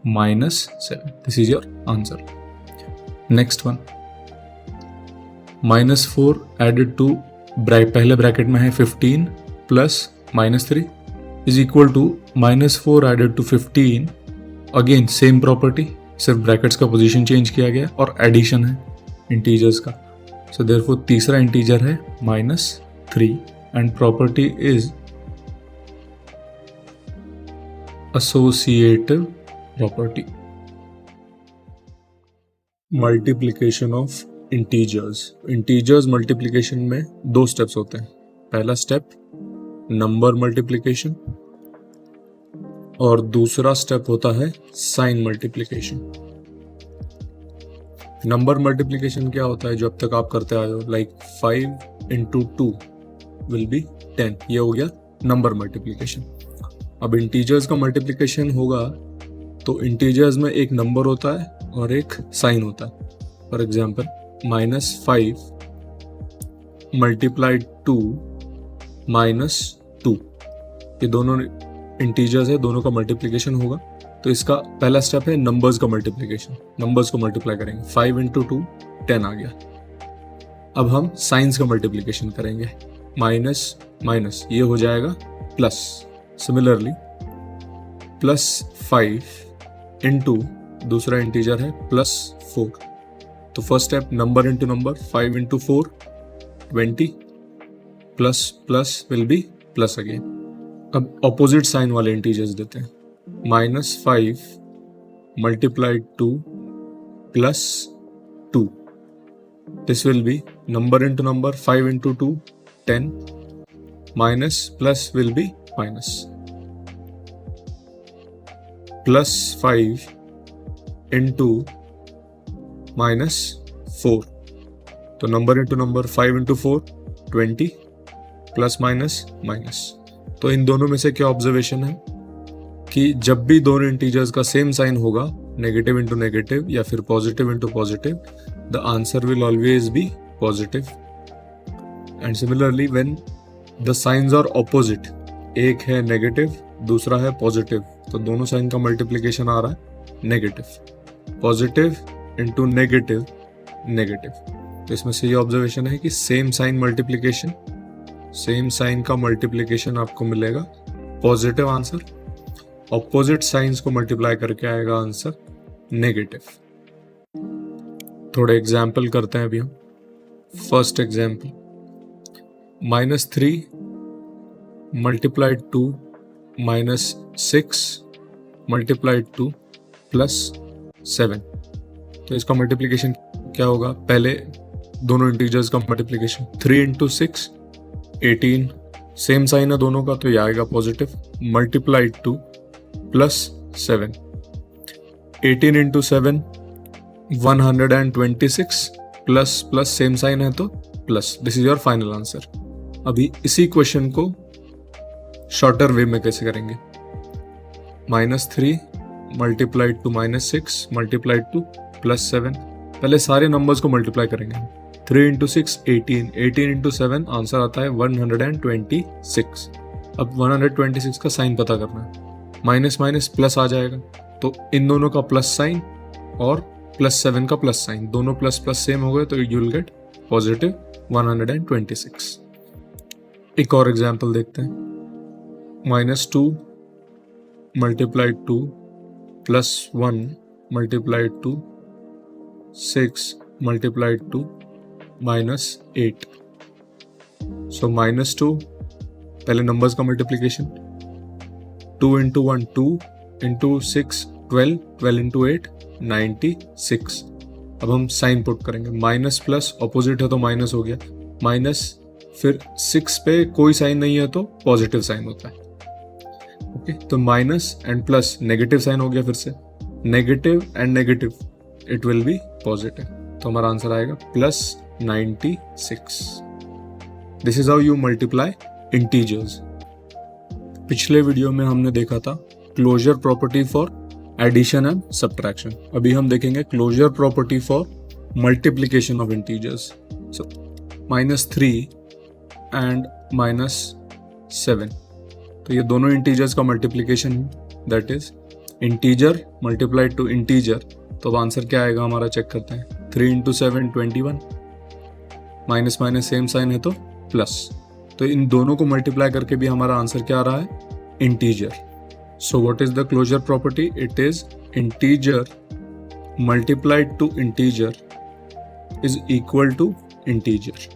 -7। This is your answer. Next one, -4 added to पहले ब्रैकेट में है 15 plus -3 is equal to -4 added to 15। Again same property, सिर्फ ब्रैकेट्स का पोजीशन चेंज किया गया और एडिशन है इंटीजर्स का। सो देयरफॉर तीसरा इंटीजर है -3 and property is associative property. Multiplication of integers multiplication में 2 स्टेप्स होते हैं। पहला स्टेप नंबर मल्टीप्लिकेशन और दूसरा स्टेप होता है साइन मल्टीप्लिकेशन। नंबर मल्टीप्लिकेशन क्या होता है? जो अब तक आप करते आए हो, लाइक 5 × 2 विल बी 10। ये हो गया नंबर मल्टीप्लिकेशन। अब इंटीजर्स का मल्टीप्लिकेशन होगा तो इंटीजर्स में एक नंबर होता है और एक साइन होता है। फॉर एग्जाम्पल -5 मल्टीप्लाइड 2 -2, ये दोनों इंटीजर्स है, दोनों का मल्टीप्लिकेशन होगा। तो इसका पहला स्टेप है नंबर्स का मल्टीप्लिकेशन, नंबर्स को मल्टीप्लाई करेंगे। 5 × 2 10 आ गया। अब हम साइंस का मल्टीप्लिकेशन करेंगे, माइनस माइनस ये हो जाएगा प्लस। सिमिलरली +5 × दूसरा इंटीजर है +4। तो first step number into number, 5 × 4 20 plus plus will be plus again. अब ऑपोजिट साइन वाले इंटीजर्स देते हैं, -5 multiplied 2 +2। This will B number into number, 5 × 2 10 minus plus will B minus, +5 × -4। तो number into number, 5 × 4 20 plus minus minus. तो इन दोनों में से क्या ऑब्जर्वेशन है कि जब भी दोनों इंटीजर्स का सेम साइन होगा नेगेटिव इंटू नेगेटिव या फिर positive into positive, the answer will always be positive. And similarly when the signs are opposite, एक है नेगेटिव दूसरा है पॉजिटिव, तो दोनों साइन का मल्टीप्लिकेशन आ रहा है negative. Positive into negative negative. तो इसमें से ये ऑब्जर्वेशन है कि same sign multiplication, same sign का मल्टीप्लिकेशन आपको मिलेगा पॉजिटिव आंसर. ऑपोजिट साइंस को मल्टीप्लाई करके आएगा आंसर नेगेटिव. थोड़े एग्जाम्पल करते हैं अभी हम. First example, -3 multiplied to -6 multiplied to +7. तो इसका मल्टीप्लिकेशन क्या होगा? पहले दोनों इंटीजर्स का मल्टीप्लिकेशन 3 इंटू 6 18, सेम साइन है दोनों का तो ये आएगा positive. Multiplied to +7, 18 into 7 126 plus same sign है तो plus. This is your final answer. अभी इसी क्वेश्चन को शॉर्टर वे में कैसे करेंगे? -3 मल्टीप्लाइड टू -6 मल्टीप्लाइड टू +7. पहले सारे नंबर्स को मल्टीप्लाई करेंगे. 3 इंटू 6 18, 18 इंटू 7 आंसर आता है 126. अब 126 का साइन पता करना है. माइनस माइनस प्लस आ जाएगा, तो इन दोनों का प्लस साइन और +7 का प्लस साइन, दोनों प्लस प्लस सेम हो गए तो यू विल गेट पॉजिटिव 126. एक और एग्जाम्पल देखते हैं. -2 multiplied to +1 multiplied to 6 multiplied to -8. So -2 पहले नंबर्स का मल्टीप्लिकेशन, 2 इंटू 1 2 इंटू 6 12, 12 इंटू 8 96. अब हम साइन पुट करेंगे. माइनस प्लस ऑपोजिट है तो माइनस हो गया, माइनस फिर 6 पे कोई साइन नहीं है तो पॉजिटिव साइन होता है. ओके, तो minus and plus negative sign हो गया, फिर से negative and negative it will be positive. तो हमारा आंसर आएगा +96. This is how you multiply integers. पिछले वीडियो में हमने देखा था closure property for addition and subtraction. अभी हम देखेंगे closure property for multiplication of integers. So -3 and -7, तो ये दोनों इंटीजर्स का मल्टीप्लिकेशन है, that is integer multiplied to integer. तो अब आंसर क्या आएगा हमारा, चेक करते हैं. 3 into 7 21, minus minus same sign है तो प्लस. तो इन दोनों को मल्टीप्लाई करके भी हमारा आंसर क्या आ रहा है, integer. So what is the closure property? It is integer multiplied to integer is equal to integer.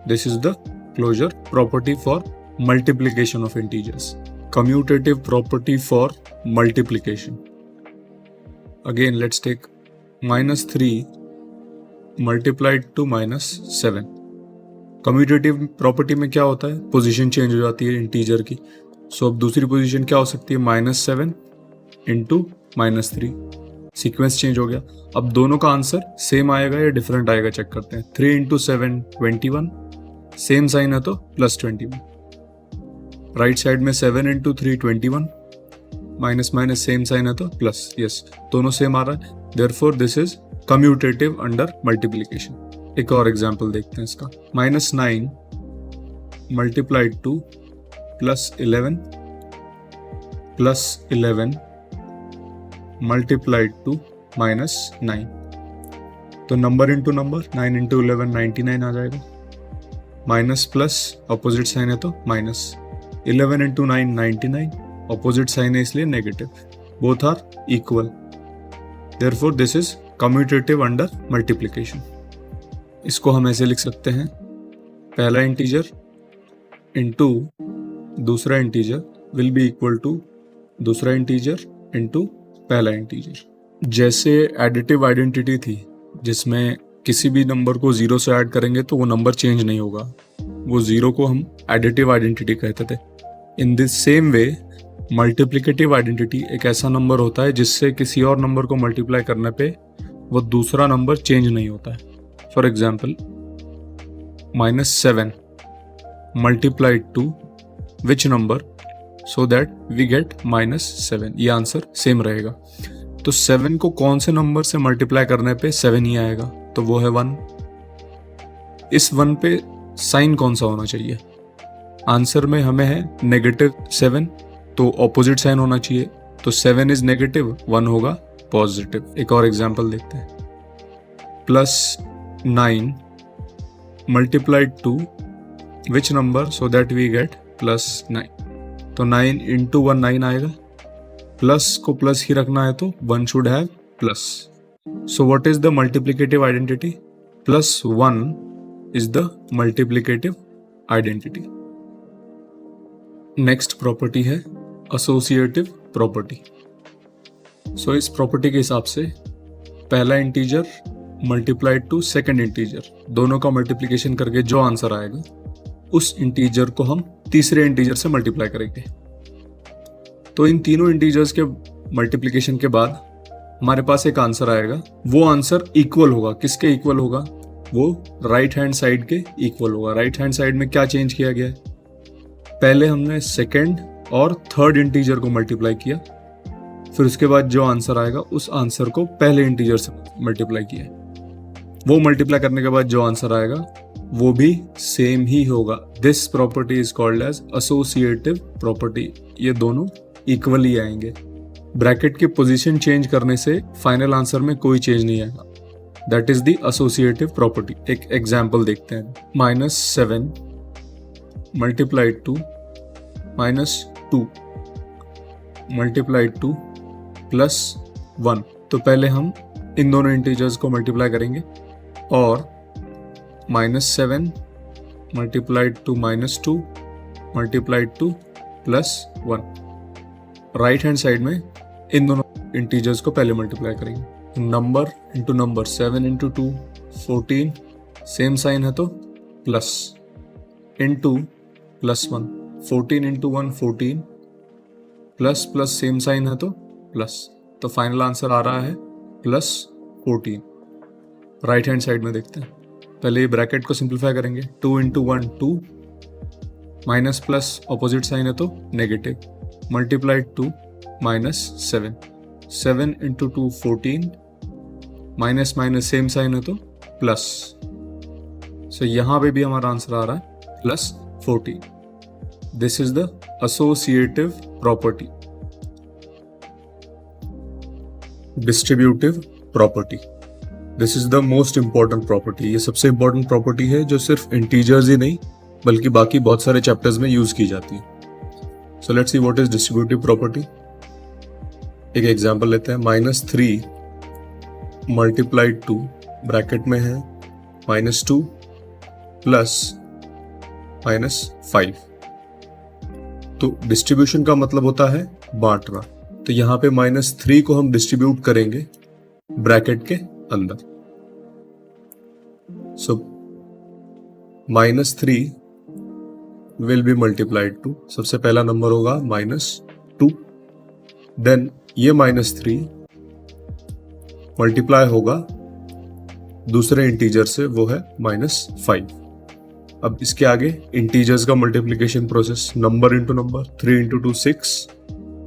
This is the closure property for multiplication of integers. Commutative property for multiplication. Again, let's take -3 multiplied to -7. Commutative property में क्या होता है, position change हो जाती है integer की. सो अब दूसरी पोजीशन क्या हो सकती है, -7 इंटू -3. सीक्वेंस चेंज हो गया. अब दोनों का आंसर सेम आएगा या डिफरेंट आएगा, चेक करते हैं. 3 इंटू 7 21, सेम साइन है तो +21. राइट साइड में 7 into 3 21, minus minus same sign है तो प्लस. यस, दोनों सेम आ रहा है, therefore this is commutative under multiplication. एक और एग्जांपल देखते हैं इसका. -9 मल्टीप्लाइड टू +11 मल्टीप्लाइड टू -9. तो नंबर इंटू नंबर, 9 इंटू 11 99 आ जाएगा. माइनस प्लस ऑपोजिट साइन है तो माइनस. 11 इंटू 9 99, ऑपोजिट साइन है इसलिए negative. Both are equal, therefore this is commutative under multiplication. इसको हम ऐसे लिख सकते हैं, पहला इंटीजर इंटू दूसरा integer will be equal to दूसरा इंटीजर इंटू पहला इंटीजर. जैसे एडिटिव आइडेंटिटी थी जिसमें किसी भी नंबर को 0 से ऐड करेंगे तो वो नंबर चेंज नहीं होगा, वो 0 को हम एडिटिव आइडेंटिटी कहते थे. In this same way multiplicative identity एक ऐसा नंबर होता है जिससे किसी और नंबर को मल्टीप्लाई करने पे वो दूसरा नंबर चेंज नहीं होता है. For example -7 multiplied to which number, so that we get -7. ये आंसर सेम रहेगा. तो 7 को कौन से नंबर से मल्टीप्लाई करने पे 7 ही आएगा, तो वो है 1। इस 1 पे साइन कौन सा होना चाहिए? आंसर में हमें है -7, तो ऑपोजिट साइन होना चाहिए। तो 7 इज नेगेटिव, 1 होगा पॉजिटिव। एक और एग्जांपल देखते हैं। +9 multiplied to which number so that we get +9। तो 9 इंटू 1 9 आएगा, प्लस को प्लस ही रखना है तो 1 should have plus. So what is the multiplicative identity? +1 is the multiplicative identity. Next property है एसोसिएटिव प्रॉपर्टी। सो इस प्रॉपर्टी के हिसाब से पहला integer multiplied to second integer, दोनों का मल्टीप्लिकेशन करके जो आंसर आएगा उस इंटीजर को हम तीसरे इंटीजर से मल्टीप्लाई करेंगे। तो इन तीनों इंटीजर्स के मल्टीप्लिकेशन के बाद हमारे पास एक आंसर आएगा। वो आंसर इक्वल होगा, किसके इक्वल होगा? वो राइट हैंड साइड के इक्वल होगा। राइट हैंड साइड में क्या चेंज किया गया है? पहले हमने सेकंड और थर्ड इंटीजर को मल्टीप्लाई किया, फिर उसके बाद जो आंसर आएगा उस आंसर को पहले इंटीजर से मल्टीप्लाई किया। वो मल्टीप्लाई करने के बाद जो आंसर आएगा वो भी सेम ही होगा। This property is called as associative property. ये दोनों इक्वल ही आएंगे। ब्रैकेट की पोजीशन चेंज करने से फाइनल आंसर में कोई चेंज नहीं आएगा। That is the associative property. एक एग्जांपल देखते हैं। -7 मल्टीप्लाइड टू -2 मल्टीप्लाइड टू +1। तो पहले हम इन दोनों इंटीजर्स को मल्टीप्लाई करेंगे और -7 multiplied to -2 multiplied to +1। Right hand side में इन दोनों इंटीजर्स को पहले मल्टीप्लाई करेंगे। Number into number, 7 into 2 14, same sign है तो plus, into +1, 14 into 1 14, plus plus same sign है तो प्लस। तो फाइनल आंसर आ रहा है +14। राइट हैंड साइड में देखते हैं। पहले ये ब्रैकेट को सिंप्लीफाई करेंगे। 2 into 1 2, minus plus opposite sign है तो negative, multiplied to -7, 7 into 2 14, minus minus same sign है तो प्लस। सो यहां पे भी हमारा आंसर आ रहा है +14। This is the associative property. Distributive property, this is the most important property. ये सबसे इंपॉर्टेंट प्रॉपर्टी है जो सिर्फ इंटीजर्स ही नहीं बल्कि बाकी बहुत सारे चैप्टर्स में यूज की जाती है। So let's see what is distributive property. एक एग्जांपल लेते हैं। -3 मल्टीप्लाइड टू, ब्रैकेट में है -2 प्लस -5। तो डिस्ट्रीब्यूशन का मतलब होता है बांटना। तो यहां पे -3 को हम डिस्ट्रीब्यूट करेंगे ब्रैकेट के अंदर। सो -3 विल बी मल्टीप्लाइड टू, सबसे पहला नंबर होगा -2, देन ये -3 मल्टीप्लाई होगा दूसरे इंटीजर से, वो है -5। अब इसके आगे इंटीजर्स का multiplication process, number into number, 3 into 2 6,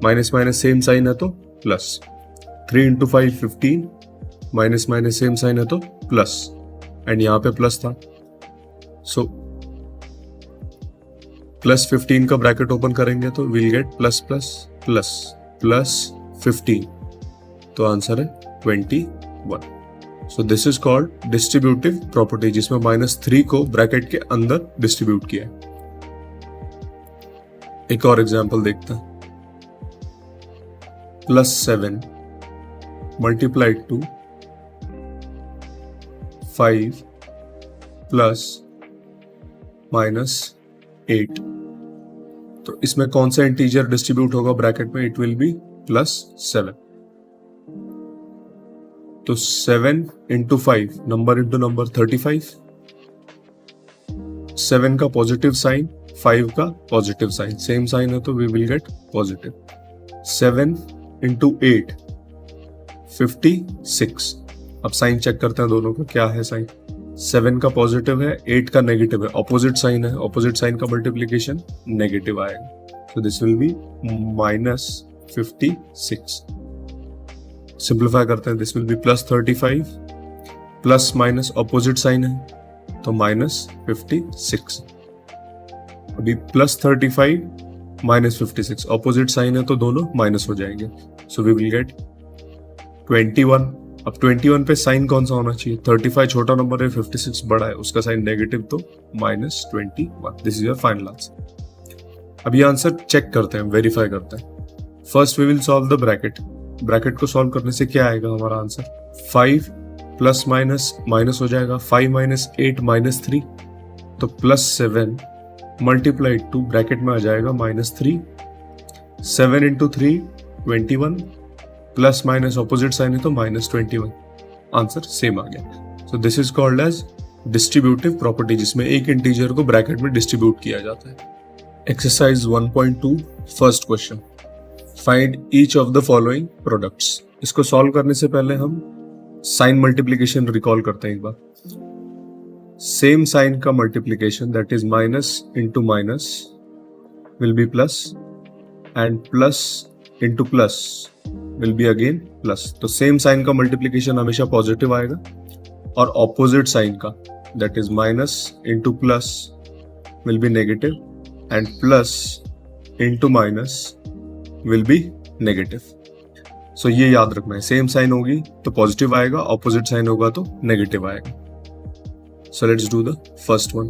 minus minus same sign है तो plus, 3 into 5 15, minus minus same sign है तो प्लस, एंड यहां पे प्लस था। सो +15 का ब्रैकेट ओपन करेंगे तो will get plus plus plus plus 15, तो आंसर है 21। सो this is called distributive property, जिसमें -3 को ब्रैकेट के अंदर डिस्ट्रीब्यूट किया है। एक और एग्जांपल देखते हैं। +7 मल्टीप्लाइड टू 5 प्लस -8। तो इसमें कौन सा इंटीजर डिस्ट्रीब्यूट होगा ब्रैकेट में? It will be +7। तो 7 इंटू 5, नंबर इंटू नंबर 35, 7 का पॉजिटिव साइन, 5 का पॉजिटिव साइन, सेम साइन है तो we will get positive. 7 into 8 56। अब साइन चेक करते हैं दोनों का, क्या है साइन। 7 का पॉजिटिव है, 8 का नेगेटिव है, ऑपोजिट साइन है, ऑपोजिट साइन का मल्टीप्लीकेशन नेगेटिव आएगा। तो दिस विल बी -56। सिंप्लीफाई करते हैं, this will be plus 35, plus minus opposite sign है तो माइनस 56। अभी प्लस 35 माइनस 56 अपोजिट साइन है तो दोनों माइनस हो जाएंगे, सो वी विल गेट 21। अब 21 पे साइन कौन सा होना चाहिए, 35 छोटा नंबर है, 56 बड़ा है, उसका साइन नेगेटिव तो minus 21। This is your final answer. अब ये आंसर चेक करते हैं, वेरीफाई करते हैं। First we will solve the bracket. Bracket को सॉल्व करने से क्या आएगा हमारा आंसर, 5 प्लस माइनस माइनस हो जाएगा, 5 माइनस 8 माइनस 3 तो प्लस 7 मल्टीप्लाइड 2 ब्रैकेट में आ जाएगा minus 3, 7 into 3 21 plus minus opposite sign है तो माइनस 21, आंसर सेम आ गया। So this is called as distributive property, जिसमें एक इंटीजर को ब्रैकेट में डिस्ट्रीब्यूट किया जाता है। Exercise 1.2 first question, find each of the following products. इसको सॉल्व करने से पहले हम साइन मल्टीप्लीकेशन रिकॉल करते हैं एक बार। सेम साइन का multiplication that is minus into minus will be plus and plus into plus will be again plus. तो सेम साइन का मल्टीप्लीकेशन हमेशा पॉजिटिव आएगा और ऑपोजिट साइन का that is minus into plus will be negative and plus into minus will be negative. So ये याद रखना है, सेम साइन होगी तो पॉजिटिव आएगा, ऑपोजिट साइन होगा तो नेगेटिव आएगा। So let's do the first one.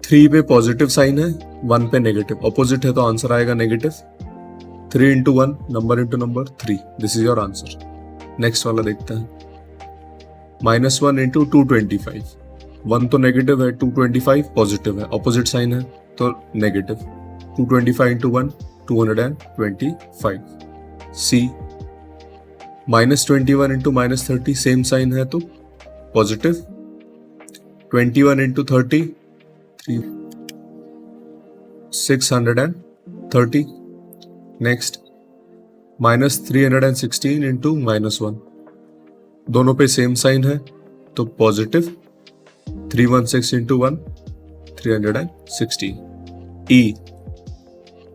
3 पे पॉजिटिव साइन है, 1 पे नेगेटिव, ऑपोजिट है तो आंसर आएगा negative. 3 into 1 number into number 3, this is your answer. Next वाला देखते हैं, -1 इंटू 225, 1 तो नेगेटिव है, 225 पॉजिटिव है, ऑपोजिट साइन है तो नेगेटिव। 225 इंटू 1 225। सी -21 इंटू -30 सेम साइन है तो पॉजिटिव। 21 इंटू 30 630। नेक्स्ट -316 इंटू -1, दोनों पे सेम साइन है तो पॉजिटिव। 316 इंटू 1 316। ई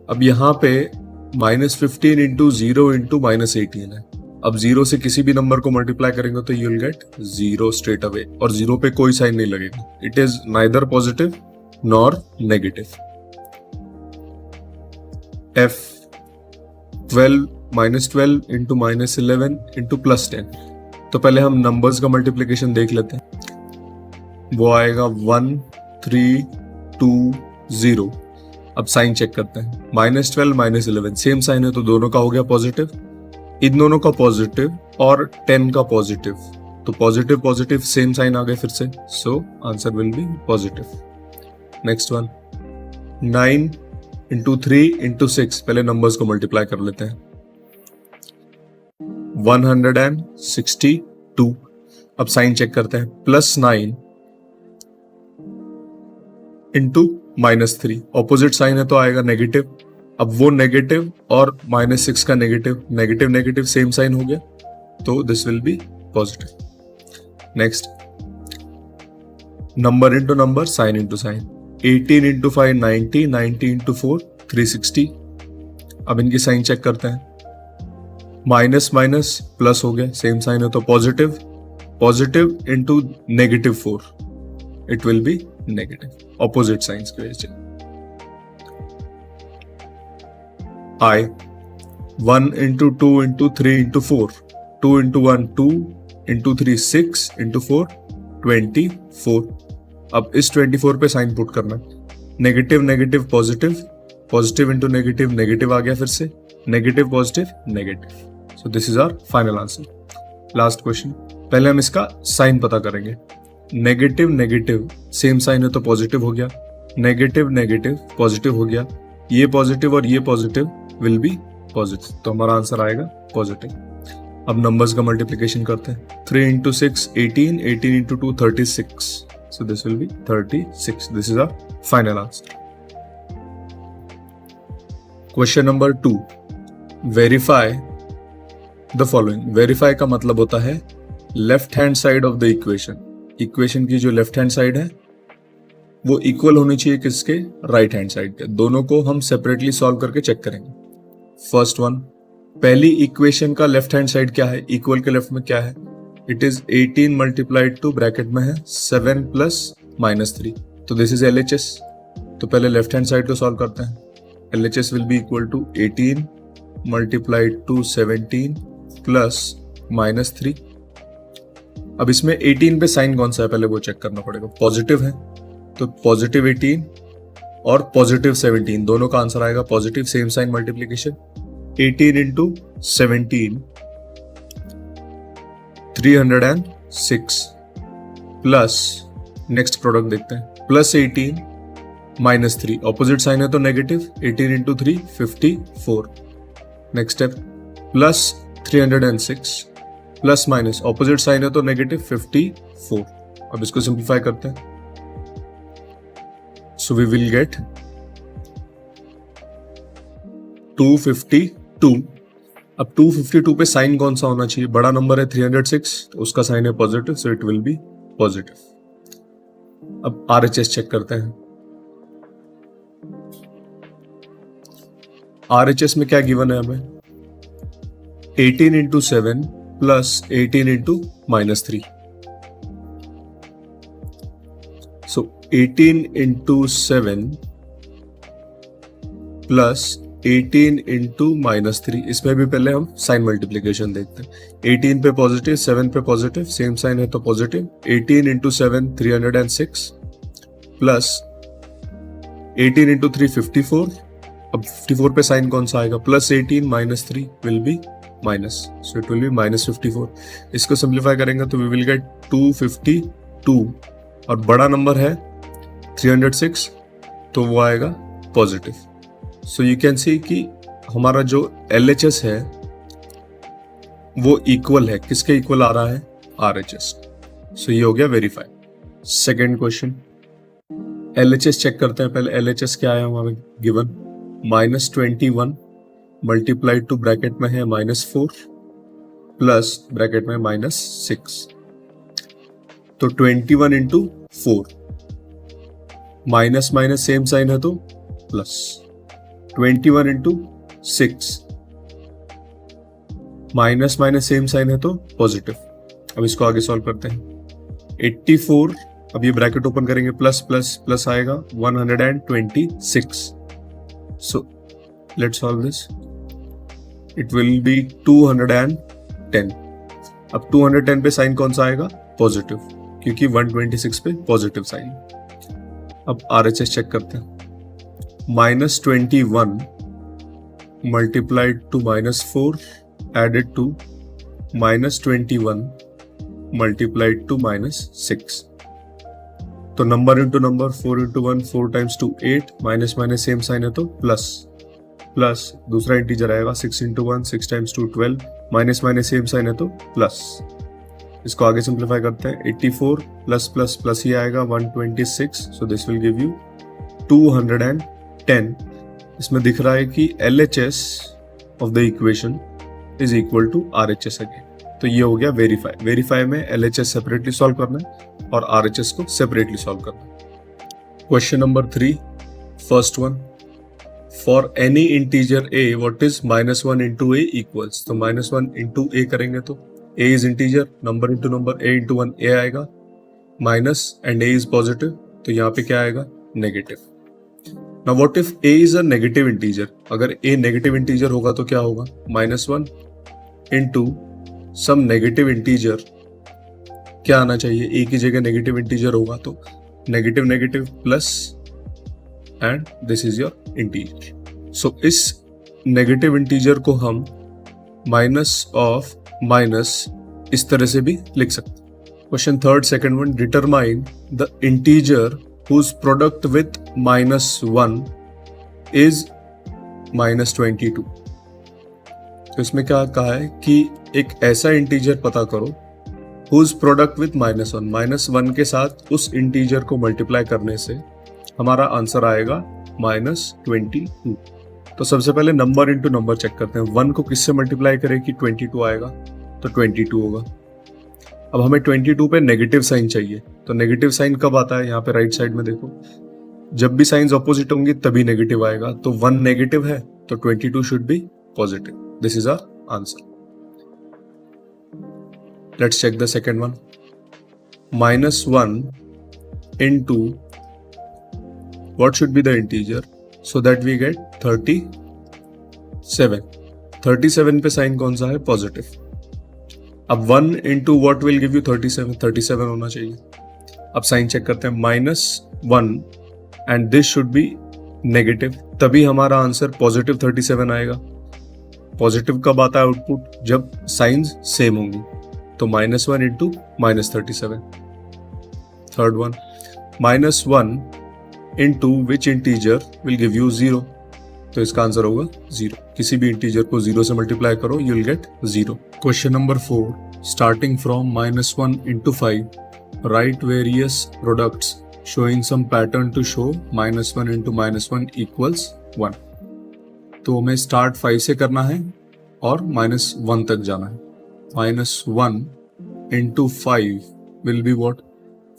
अब यहां पे -15 इंटू 0 इंटू -18 है। अब 0 से किसी भी नंबर को मल्टीप्लाई करेंगे तो you will get 0 straight away, और 0 पे कोई साइन नहीं लगेगा, it is neither positive nor negative. F 12 -12 into -11 into +10। तो पहले हम नंबर्स का मल्टीप्लीकेशन देख लेते हैं, वो आएगा 1 3 2 0। अब साइन चेक करते हैं, -12 -11 सेम साइन है तो दोनों का हो गया पॉजिटिव, इन दोनों का पॉजिटिव और 10 का पॉजिटिव, तो पॉजिटिव पॉजिटिव सेम साइन आ गए फिर से, so answer will be positive. Next one 9 into 3 into 6, पहले नंबर्स को मल्टीप्लाई कर लेते हैं, 162। अब साइन चेक करते हैं, +9 इंटू -3, ऑपोजिट साइन है तो आएगा नेगेटिव। अब वो नेगेटिव और -6 का negative, negative negative same sign हो गया तो this will be positive. Next number into number, sign into sign, 18 into 5 90, 90 into 4 360। अब इनकी साइन चेक करते हैं, माइनस माइनस प्लस हो गया, सेम साइन है तो positive, positive into -4 it will be negative, opposite science की वजह से। I 1 into 2 into 3 into 4, 2 into 1 2 into 3 6 into 4 24। अब इस 24 पे साइन पुट करना है, negative negative positive, positive into negative, negative आ गया फिर से, negative positive negative. So this is our final answer. Last question, पहले हम इसका साइन पता करेंगे, नेगेटिव नेगेटिव सेम साइन है तो पॉजिटिव हो गया, नेगेटिव नेगेटिव पॉजिटिव हो गया, ये पॉजिटिव और ये पॉजिटिव विल बी पॉजिटिव, तो हमारा आंसर आएगा पॉजिटिव। अब नंबर्स का मल्टीप्लिकेशन करते हैं, 3 into 6 18, 18 into 2 36, so this will be 36। This is our final answer. Question number 2, verify the following. Verify का मतलब होता है left hand side of the equation, equation की जो लेफ्ट हैंड साइड है वो इक्वल होनी चाहिए किसके, राइट हैंड साइड के। दोनों को हम सेपरेटली सॉल्व करके चेक करेंगे। फर्स्ट वन पहली इक्वेशन का लेफ्ट हैंड साइड क्या है, इक्वल के लेफ्ट में क्या है, it is 18 multiplied to bracket में है 7 प्लस -3, तो दिस इज LHS। तो पहले लेफ्ट हैंड साइड को सॉल्व करते हैं। LHS will be equal to 18 multiplied to 17 plus -3। अब इसमें 18 पे साइन कौन सा है पहले वो चेक करना पड़ेगा, पॉजिटिव है तो पॉजिटिव 18 और पॉजिटिव 17 दोनों का आंसर आएगा positive, same sign multiplication. 18 into 17 306 plus next product देखते हैं प्लस 18 -3, ऑपोजिट साइन है तो negative, 18 into 3 54। Next step plus 306 plus minus, opposite sign है तो नेगेटिव 54। अब इसको सिंप्लीफाई करते हैं, सो वी विल गेट 252। अब 252 पे साइन कौन सा होना चाहिए, बड़ा नंबर है 306 तो उसका साइन है positive, so it will be positive. अब RHS चेक करते हैं। RHS में क्या गिवन है हमें, 18 इंटू 7 प्लस 18 इंटू -3, सो 18 इंटू 7 प्लस 18 इंटू -3, इसमें भी पहले हम साइन मल्टीप्लीकेशन देखते हैं। 18 पे पॉजिटिव 7 पे पॉजिटिव, सेम साइन है तो पॉजिटिव, 18 इंटू 7 306 प्लस 18 इंटू 3 54। अब 54 पे साइन कौन सा आएगा, plus 18 -3 will B minus, so it will B -54। इसको सिंप्लीफाई करेंगे तो वी विल गेट 252 और बड़ा नंबर है 306 तो वो आएगा positive. So you can see कि हमारा जो LHS है वो इक्वल है, किसके इक्वल आ रहा है, RHS। सो ये हो गया verify. Second question, LHS check करते हैं पहले। LHS क्या है हमारे गिवन, -21 मल्टीप्लाइड टू ब्रैकेट में है -4 प्लस ब्रैकेट में -6, तो 21 into 4, minus minus same sign है तो plus, 21 into 6 minus minus same sign है तो पॉजिटिव। अब इसको आगे सॉल्व करते हैं। 84, अब ये ब्रैकेट ओपन करेंगे, प्लस प्लस प्लस आएगा 126, so let's solve this, it will B 210। अब 210 पे साइन कौन सा आएगा, पॉजिटिव, क्योंकि 126 पे पॉजिटिव साइन। अब RHS चेक करते हैं। -21 multiplied to -4 added to -21 multiplied to -6, तो number into number, 4 into 1 4 times 2 8, minus minus same sign है तो प्लस, प्लस दूसरा इंटीजर आएगा 6 into 1 6 times 2 12, minus minus same sign है तो प्लस। इसको आगे सिंप्लीफाई करते हैं। 84 प्लस प्लस प्लस ही आएगा 126, so this will give you 210। इसमें दिख रहा है कि LHS of the equation is equal to RHS again, तो ये हो गया वेरीफाई। वेरीफाई में LHS सेपरेटली सॉल्व करना है और RHS को सेपरेटली सॉल्व करना है। Question number 3, first one, for any integer a what is -1 into a equals, तो -1 इंटू a करेंगे तो a is integer, number into number, a into 1 a आएगा, minus and a is positive, तो यहाँ पे क्या आएगा, negative. Now what if a is a negative integer, अगर a नेगेटिव इंटीजर होगा तो क्या होगा, -1 इंटू सम नेगेटिव इंटीजर, क्या आना चाहिए, a की जगह नेगेटिव इंटीजर होगा तो negative negative plus and this is your integer. So इस नेगेटिव इंटीजर को हम माइनस ऑफ माइनस इस तरह से भी लिख सकते हैं। Question third, second one, determine the integer whose product with -1 is -22। तो इसमें क्या कहा है कि एक ऐसा इंटीजर पता करो whose product with -1 के साथ उस इंटीजर को मल्टीप्लाई करने से हमारा आंसर आएगा -22। तो सबसे पहले नंबर इंटू नंबर चेक करते हैं। 1 को किससे मल्टीप्लाई करें कि 22 आएगा, तो 22 होगा। अब हमें 22 पे नेगेटिव साइन चाहिए, तो नेगेटिव साइन कब आता है, यहाँ पे राइट साइड में देखो, जब भी साइंस ऑपोजिट होंगी तभी नेगेटिव आएगा, तो 1 नेगेटिव है तो 22 should be positive. This is our answer. Let's check the second one. -1 into what should be the integer so that we get 37. 37 पे साइन कौन सा है? पॉजिटिव. अब 1 into what will give you 37? 37 होना चाहिए. अब साइन चेक करते हैं. -1 and this should be negative, तभी हमारा आंसर पॉजिटिव 37 आएगा. पॉजिटिव कब आता है आउटपुट? जब साइंस सेम होंगी. तो -1 into -37. Third one, -1 into which integer will give you 0? तो इसका आंसर होगा 0. किसी भी इंटीजर को 0 से मल्टीप्लाई करो, you will get 0. Question number 4. Starting from -1 into 5, write various products showing some pattern to show -1 into -1 equals 1. तो हमें स्टार्ट 5 से करना है और -1 तक जाना है. -1 into 5 will be what?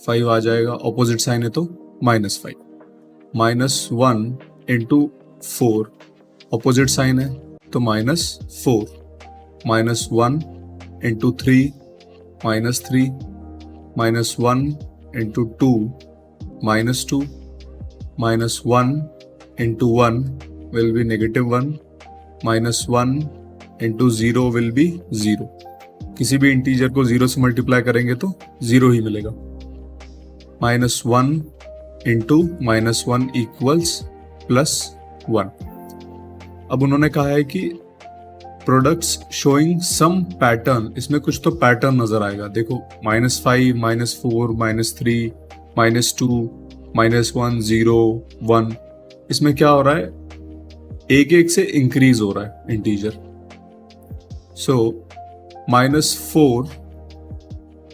5 आ जाएगा, ऑपोजिट साइन है तो -5. -1 into 4, ऑपोजिट साइन है तो -4. -1 into 3, -3. -1 into 2, -2. -1 into 1 will be -1. -1 into 0 will be 0. किसी भी इंटीजर को 0 से मल्टीप्लाई करेंगे तो 0 ही मिलेगा. -1 into -1 equals +1. अब उन्होंने कहा है कि प्रोडक्ट्स शोइंग सम पैटर्न, इसमें कुछ तो पैटर्न नजर आएगा. देखो -5, -4, -3, -2, -1, 0, 1, इसमें क्या हो रहा है? एक एक से इंक्रीज हो रहा है इंटीजर. सो -4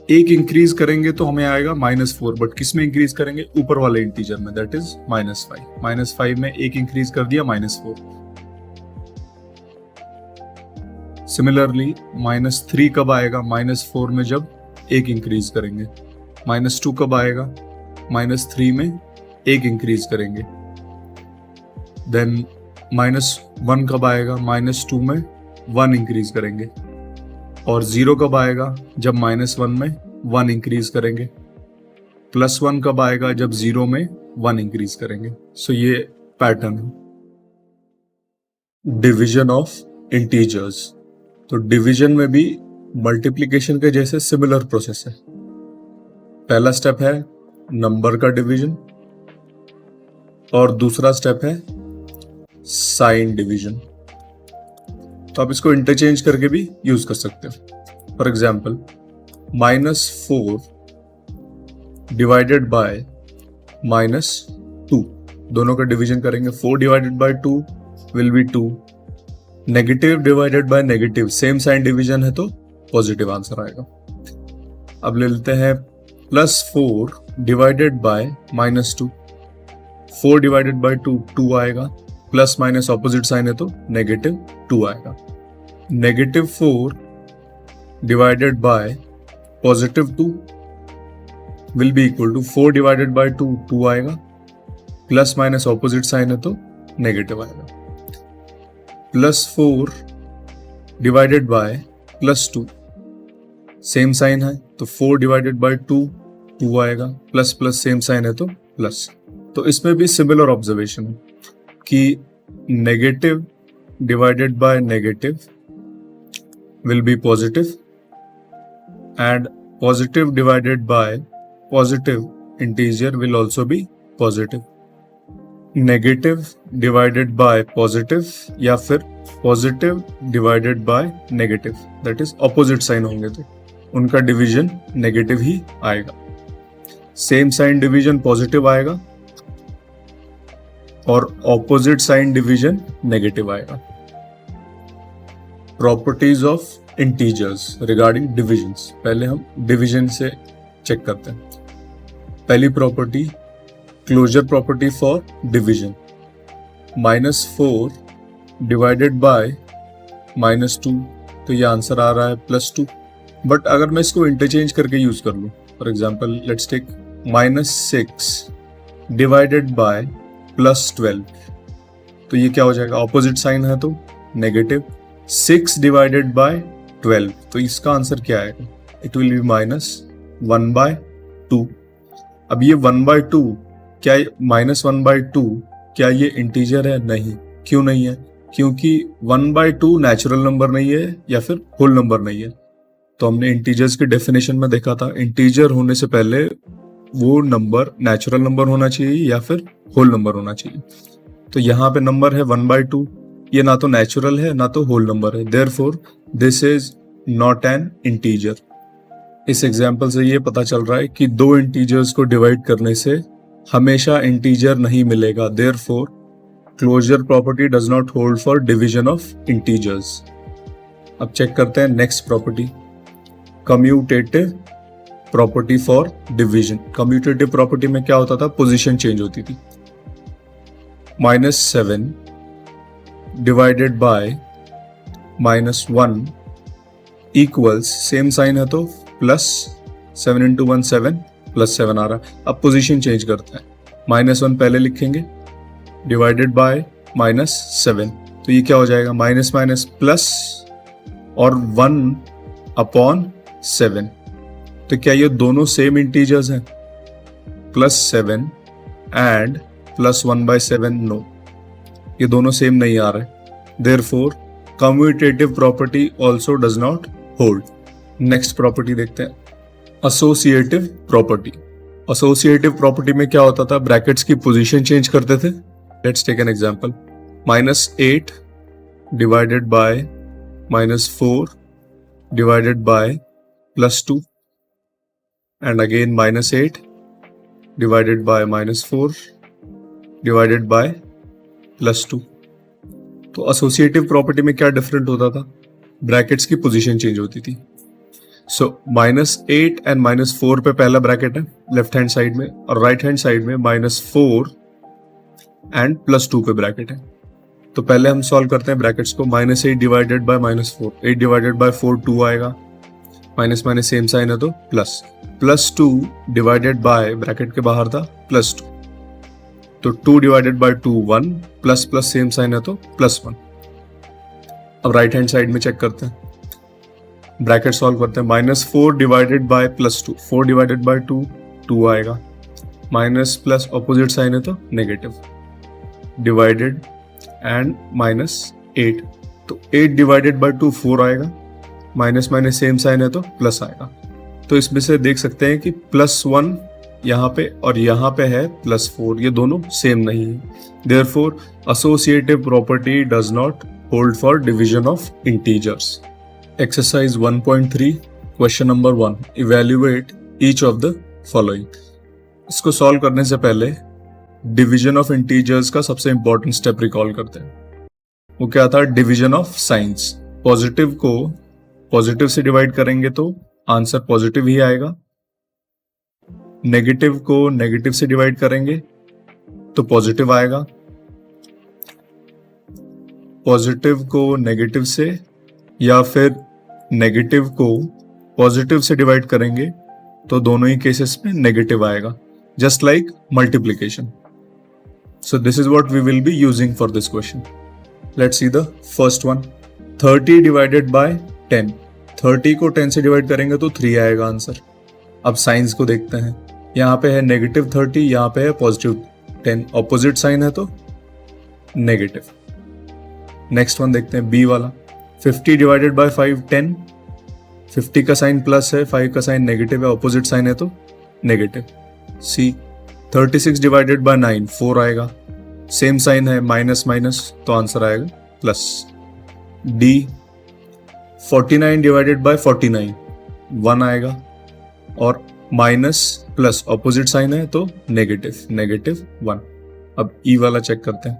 एक इंक्रीज करेंगे तो हमें आएगा -4, बट किस में इंक्रीज करेंगे? ऊपर वाले इंटीजर में, दैट इज -5. -5 में एक इंक्रीज कर दिया, -4. सिमिलरली -3 कब आएगा? -4 में जब एक इंक्रीज करेंगे. -2 कब आएगा? -3 में एक इंक्रीज करेंगे. देन -1 कब आएगा? -2 में 1 इंक्रीज करेंगे. और 0 कब आएगा? जब -1 में 1 इंक्रीज करेंगे. +1 कब आएगा? जब 0 में 1 इंक्रीज करेंगे. सो ये पैटर्न है. Division of integers. तो डिवीजन में भी मल्टीप्लिकेशन के जैसे सिमिलर प्रोसेस है. पहला स्टेप है नंबर का डिवीजन और दूसरा स्टेप है साइन डिवीजन. तो आप इसको इंटरचेंज करके भी यूज कर सकते हो. फॉर एग्जाम्पल -4 डिवाइडेड बाय -2, दोनों का डिवीजन करेंगे. 4 divided by 2 will be 2. Negative divided by negative, same sign division है तो पॉजिटिव आंसर आएगा. अब ले लेते हैं +4 डिवाइडेड बाय -2. 4 डिवाइडेड बाय 2 2 आएगा, प्लस माइनस ऑपोजिट साइन है तो -2 आएगा. -4 divided by +2 will be equal to 4 divided by 2 2 आएगा, प्लस माइनस ऑपोजिट साइन है तो नेगेटिव आएगा. +4 डिवाइडेड बाय +2, सेम साइन है तो 4 डिवाइडेड बाय 2 2 आएगा, प्लस प्लस सेम साइन है तो प्लस. तो इसमें भी सिमिलर ऑब्जर्वेशन है कि negative divided by negative will be positive and positive divided by positive integer will also be positive. Negative divided by positive या फिर positive divided by negative, that is opposite sign होंगे तो उनका division negative ही आएगा. Same sign division positive आएगा और opposite sign division negative आएगा. Properties of integers regarding divisions. पहले हम डिवीजन से चेक करते हैं. पहली property closure property for division. -4 divided by -2, तो ये आंसर आ रहा है +2. बट अगर मैं इसको इंटरचेंज करके यूज कर लूं, for example let's take -6 divided by +12, तो ये क्या हो जाएगा? ऑपोजिट साइन है तो नेगेटिव, 6 डिवाइडेड बाय 12, तो इसका आंसर क्या आएगा? It will B -1/2। अब ये 1/2 क्या -1/2 क्या ये इंटीजर है? नहीं। क्यों नहीं है? क्योंकि 1/2 नेचुरल नंबर नहीं है या फिर होल नंबर नहीं है। तो हमने इंटीजर्स की डेफिनेशन में देखा था, इंटीजर होने से पहले वो नंबर नेचुरल नंबर होना चाहिए या फिर होल नंबर होना चाहिए। तो यहाँ पे नंबर है 1/2, ये ना तो नेचुरल है ना तो होल नंबर है, therefore this is not an integer. इस एग्जाम्पल से ये पता चल रहा है कि दो इंटीजर्स को डिवाइड करने से हमेशा इंटीजर नहीं मिलेगा, therefore closure property does not hold for division of integers. अब चेक करते हैं next property, commutative property for division. Commutative property में क्या होता था? पोजीशन चेंज होती थी। -7 divided by -1 equals, same sign है तो +7 × 1 7 +7 आ रहा है। अब पोजीशन चेंज करते हैं, -1 पहले लिखेंगे डिवाइडेड बाय -7, तो ये क्या हो जाएगा? माइनस माइनस प्लस और 1/7। तो क्या ये दोनों सेम इंटीजर्स हैं? +7 एंड +1/7, नो, ये दोनों सेम नहीं आ रहे, therefore commutative property also does not hold. Next property देखते हैं, एसोसिएटिव प्रॉपर्टी। एसोसिएटिव प्रॉपर्टी में क्या होता था? ब्रैकेट्स की पोजीशन चेंज करते थे। Let's take an example, -8 divided by -4 divided by +2 and again -8 divided by -4 divided by +2। तो एसोसिएटिव प्रॉपर्टी में क्या डिफरेंट होता था? ब्रैकेट्स की पोजीशन चेंज होती थी। सो -8 एंड -4 पे पहला ब्रैकेट है लेफ्ट हैंड साइड में, और राइट हैंड साइड में -4 एंड +2 पे ब्रैकेट है। तो पहले हम सॉल्व करते हैं ब्रैकेट्स को। -8 डिवाइडेड बाय -4, 8 डिवाइडेड बाय 4 2 आएगा, माइनस माइनस सेम साइन है तो प्लस, +2 डिवाइडेड बाय, ब्रैकेट के बाहर था, +2, तो 2 divided by 2 1, plus plus same sign है तो +1। अब राइट हैंड साइड में चेक करते हैं, ब्रैकेट सॉल्व करते हैं। -4 डिवाइडेड बाय +2, 4 डिवाइडेड बाय 2 2 आएगा, माइनस प्लस ऑपोजिट साइन है तो नेगेटिव, डिवाइडेड एंड -8, तो 8 डिवाइडेड बाय 2 4 आएगा, माइनस माइनस सेम साइन है तो प्लस आएगा। तो इसमें से देख सकते हैं कि +1 यहाँ पे और यहाँ पे है +4, ये दोनों सेम नहीं है, therefore associative property does not hold for division of integers. Exercise 1.3 question number 1, evaluate each of the following. इसको सॉल्व करने से पहले डिवीजन ऑफ इंटीजर्स का सबसे इंपॉर्टेंट स्टेप रिकॉल करते हैं। वो क्या था? Division of science. पॉजिटिव को पॉजिटिव से डिवाइड करेंगे तो आंसर पॉजिटिव ही आएगा, नेगेटिव को नेगेटिव से डिवाइड करेंगे तो पॉजिटिव आएगा, पॉजिटिव को नेगेटिव से या फिर नेगेटिव को पॉजिटिव से डिवाइड करेंगे तो दोनों ही केसेस में नेगेटिव आएगा, just like multiplication. So this is what we will be using for this question. Let's see the first one. 30 divided by 10. 30 को 10 से डिवाइड करेंगे तो 3 आएगा आंसर। अब साइंस को देखते हैं, यहाँ पे है -30, यहाँ पे है +10, ऑपोजिट साइन है तो नेगेटिव। नेक्स्ट वन देखते हैं, बी वाला। 50 डिवाइडेड बाय 5 10, 50 का साइन प्लस है, 5 का साइन नेगेटिव है, ऑपोजिट साइन है तो नेगेटिव। सी 36 डिवाइडेड बाय 9 4 आएगा, सेम साइन है माइनस माइनस तो आंसर आएगा प्लस। डी 49 डिवाइडेड बाय 49 1 आएगा, और माइनस प्लस ऑपोजिट साइन है तो नेगेटिव 1। अब ई वाला चेक करते हैं।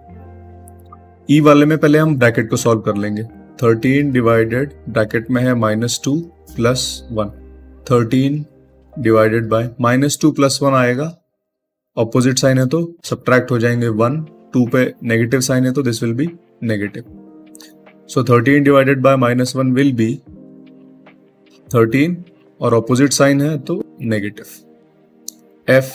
ई वाले में पहले हम ब्रैकेट को सॉल्व कर लेंगे। 13 डिवाइडेड, ब्रैकेट में है -2 + 1, 13 डिवाइडेड बाय -2 + 1 आएगा, ऑपोजिट साइन है तो सब्ट्रैक्ट हो जाएंगे 1, 2 पे नेगेटिव साइन है तो this will be negative. So 13 divided by -1 will be 13, और ऑपोजिट साइन है तो negative. F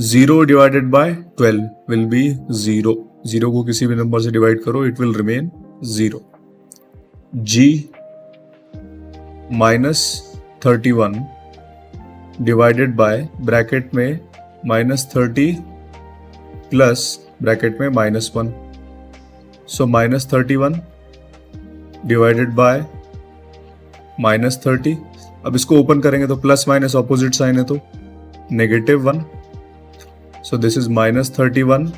0 divided by 12 will be 0, 0 को किसी भी नंबर से डिवाइड करो it will remain 0। G -31 divided by bracket में -30 प्लस ब्रैकेट में -1, सो -31 डिवाइडेड बाय -30। अब इसको ओपन करेंगे तो प्लस माइनस ऑपोजिट साइन है तो -1, सो दिस इज -31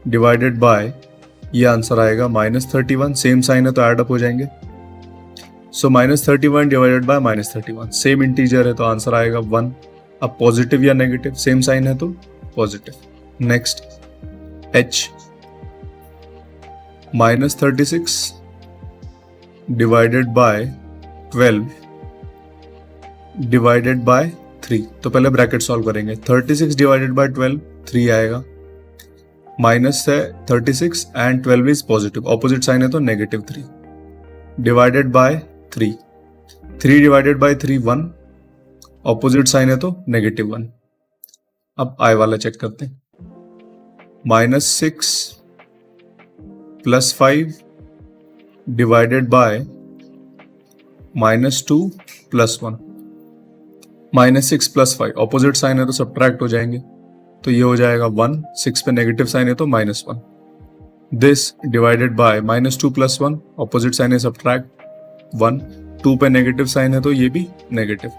डिवाइडेड बाय, ये आंसर आएगा -31, सेम साइन है तो ऐड अप हो जाएंगे, सो -31 डिवाइडेड बाय -31, सेम इंटीजर है तो आंसर आएगा 1। अब पॉजिटिव या नेगेटिव, सेम साइन है तो positive. Next H -36 divided by 12 divided by 3, तो पहले ब्रैकेट सॉल्व करेंगे। 36 डिवाइडेड बाय 12 3 आएगा, माइनस है 36 and 12 is positive, opposite sign है तो -3 divided by 3, 3 divided by 3 1, opposite sign है तो -1। अब I वाला चेक करते हैं। -6 + 5 डिवाइडेड बाय -2 + 1, -6 + 5 ऑपोजिट साइन है तो सब्ट्रैक्ट हो जाएंगे, तो ये हो जाएगा 1, 6 पे नेगेटिव साइन है तो -1। This divided by -2 + 1 opposite sign है सब्ट्रैक्ट 1, 2 पे नेगेटिव साइन है तो ये भी नेगेटिव,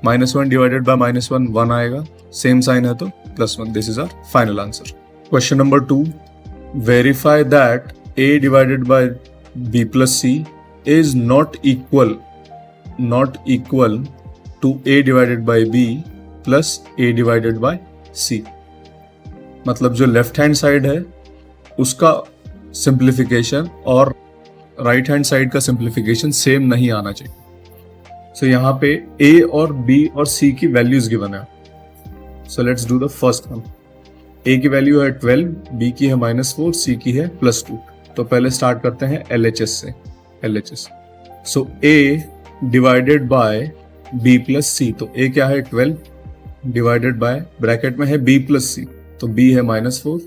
-1 डिवाइडेड बाय -1 1 आएगा, सेम साइन है तो +1। This is our final answer. Question number 2, verify that A divided by B + C is not equal to A divided by B plus A divided by C। मतलब जो left hand side है उसका simplification और right hand side का simplification same नहीं आना चाहिए। सो यहाँ पे A और B और C की वैल्यूज गिवन है। So let's do the first one. A की वैल्यू है 12, B की है -4, C की है +2। तो पहले स्टार्ट करते हैं LHS से। LHS, so A divided by B + C, तो A क्या है 12 डिवाइडेड बाय ब्रैकेट में है B + C, तो B है -4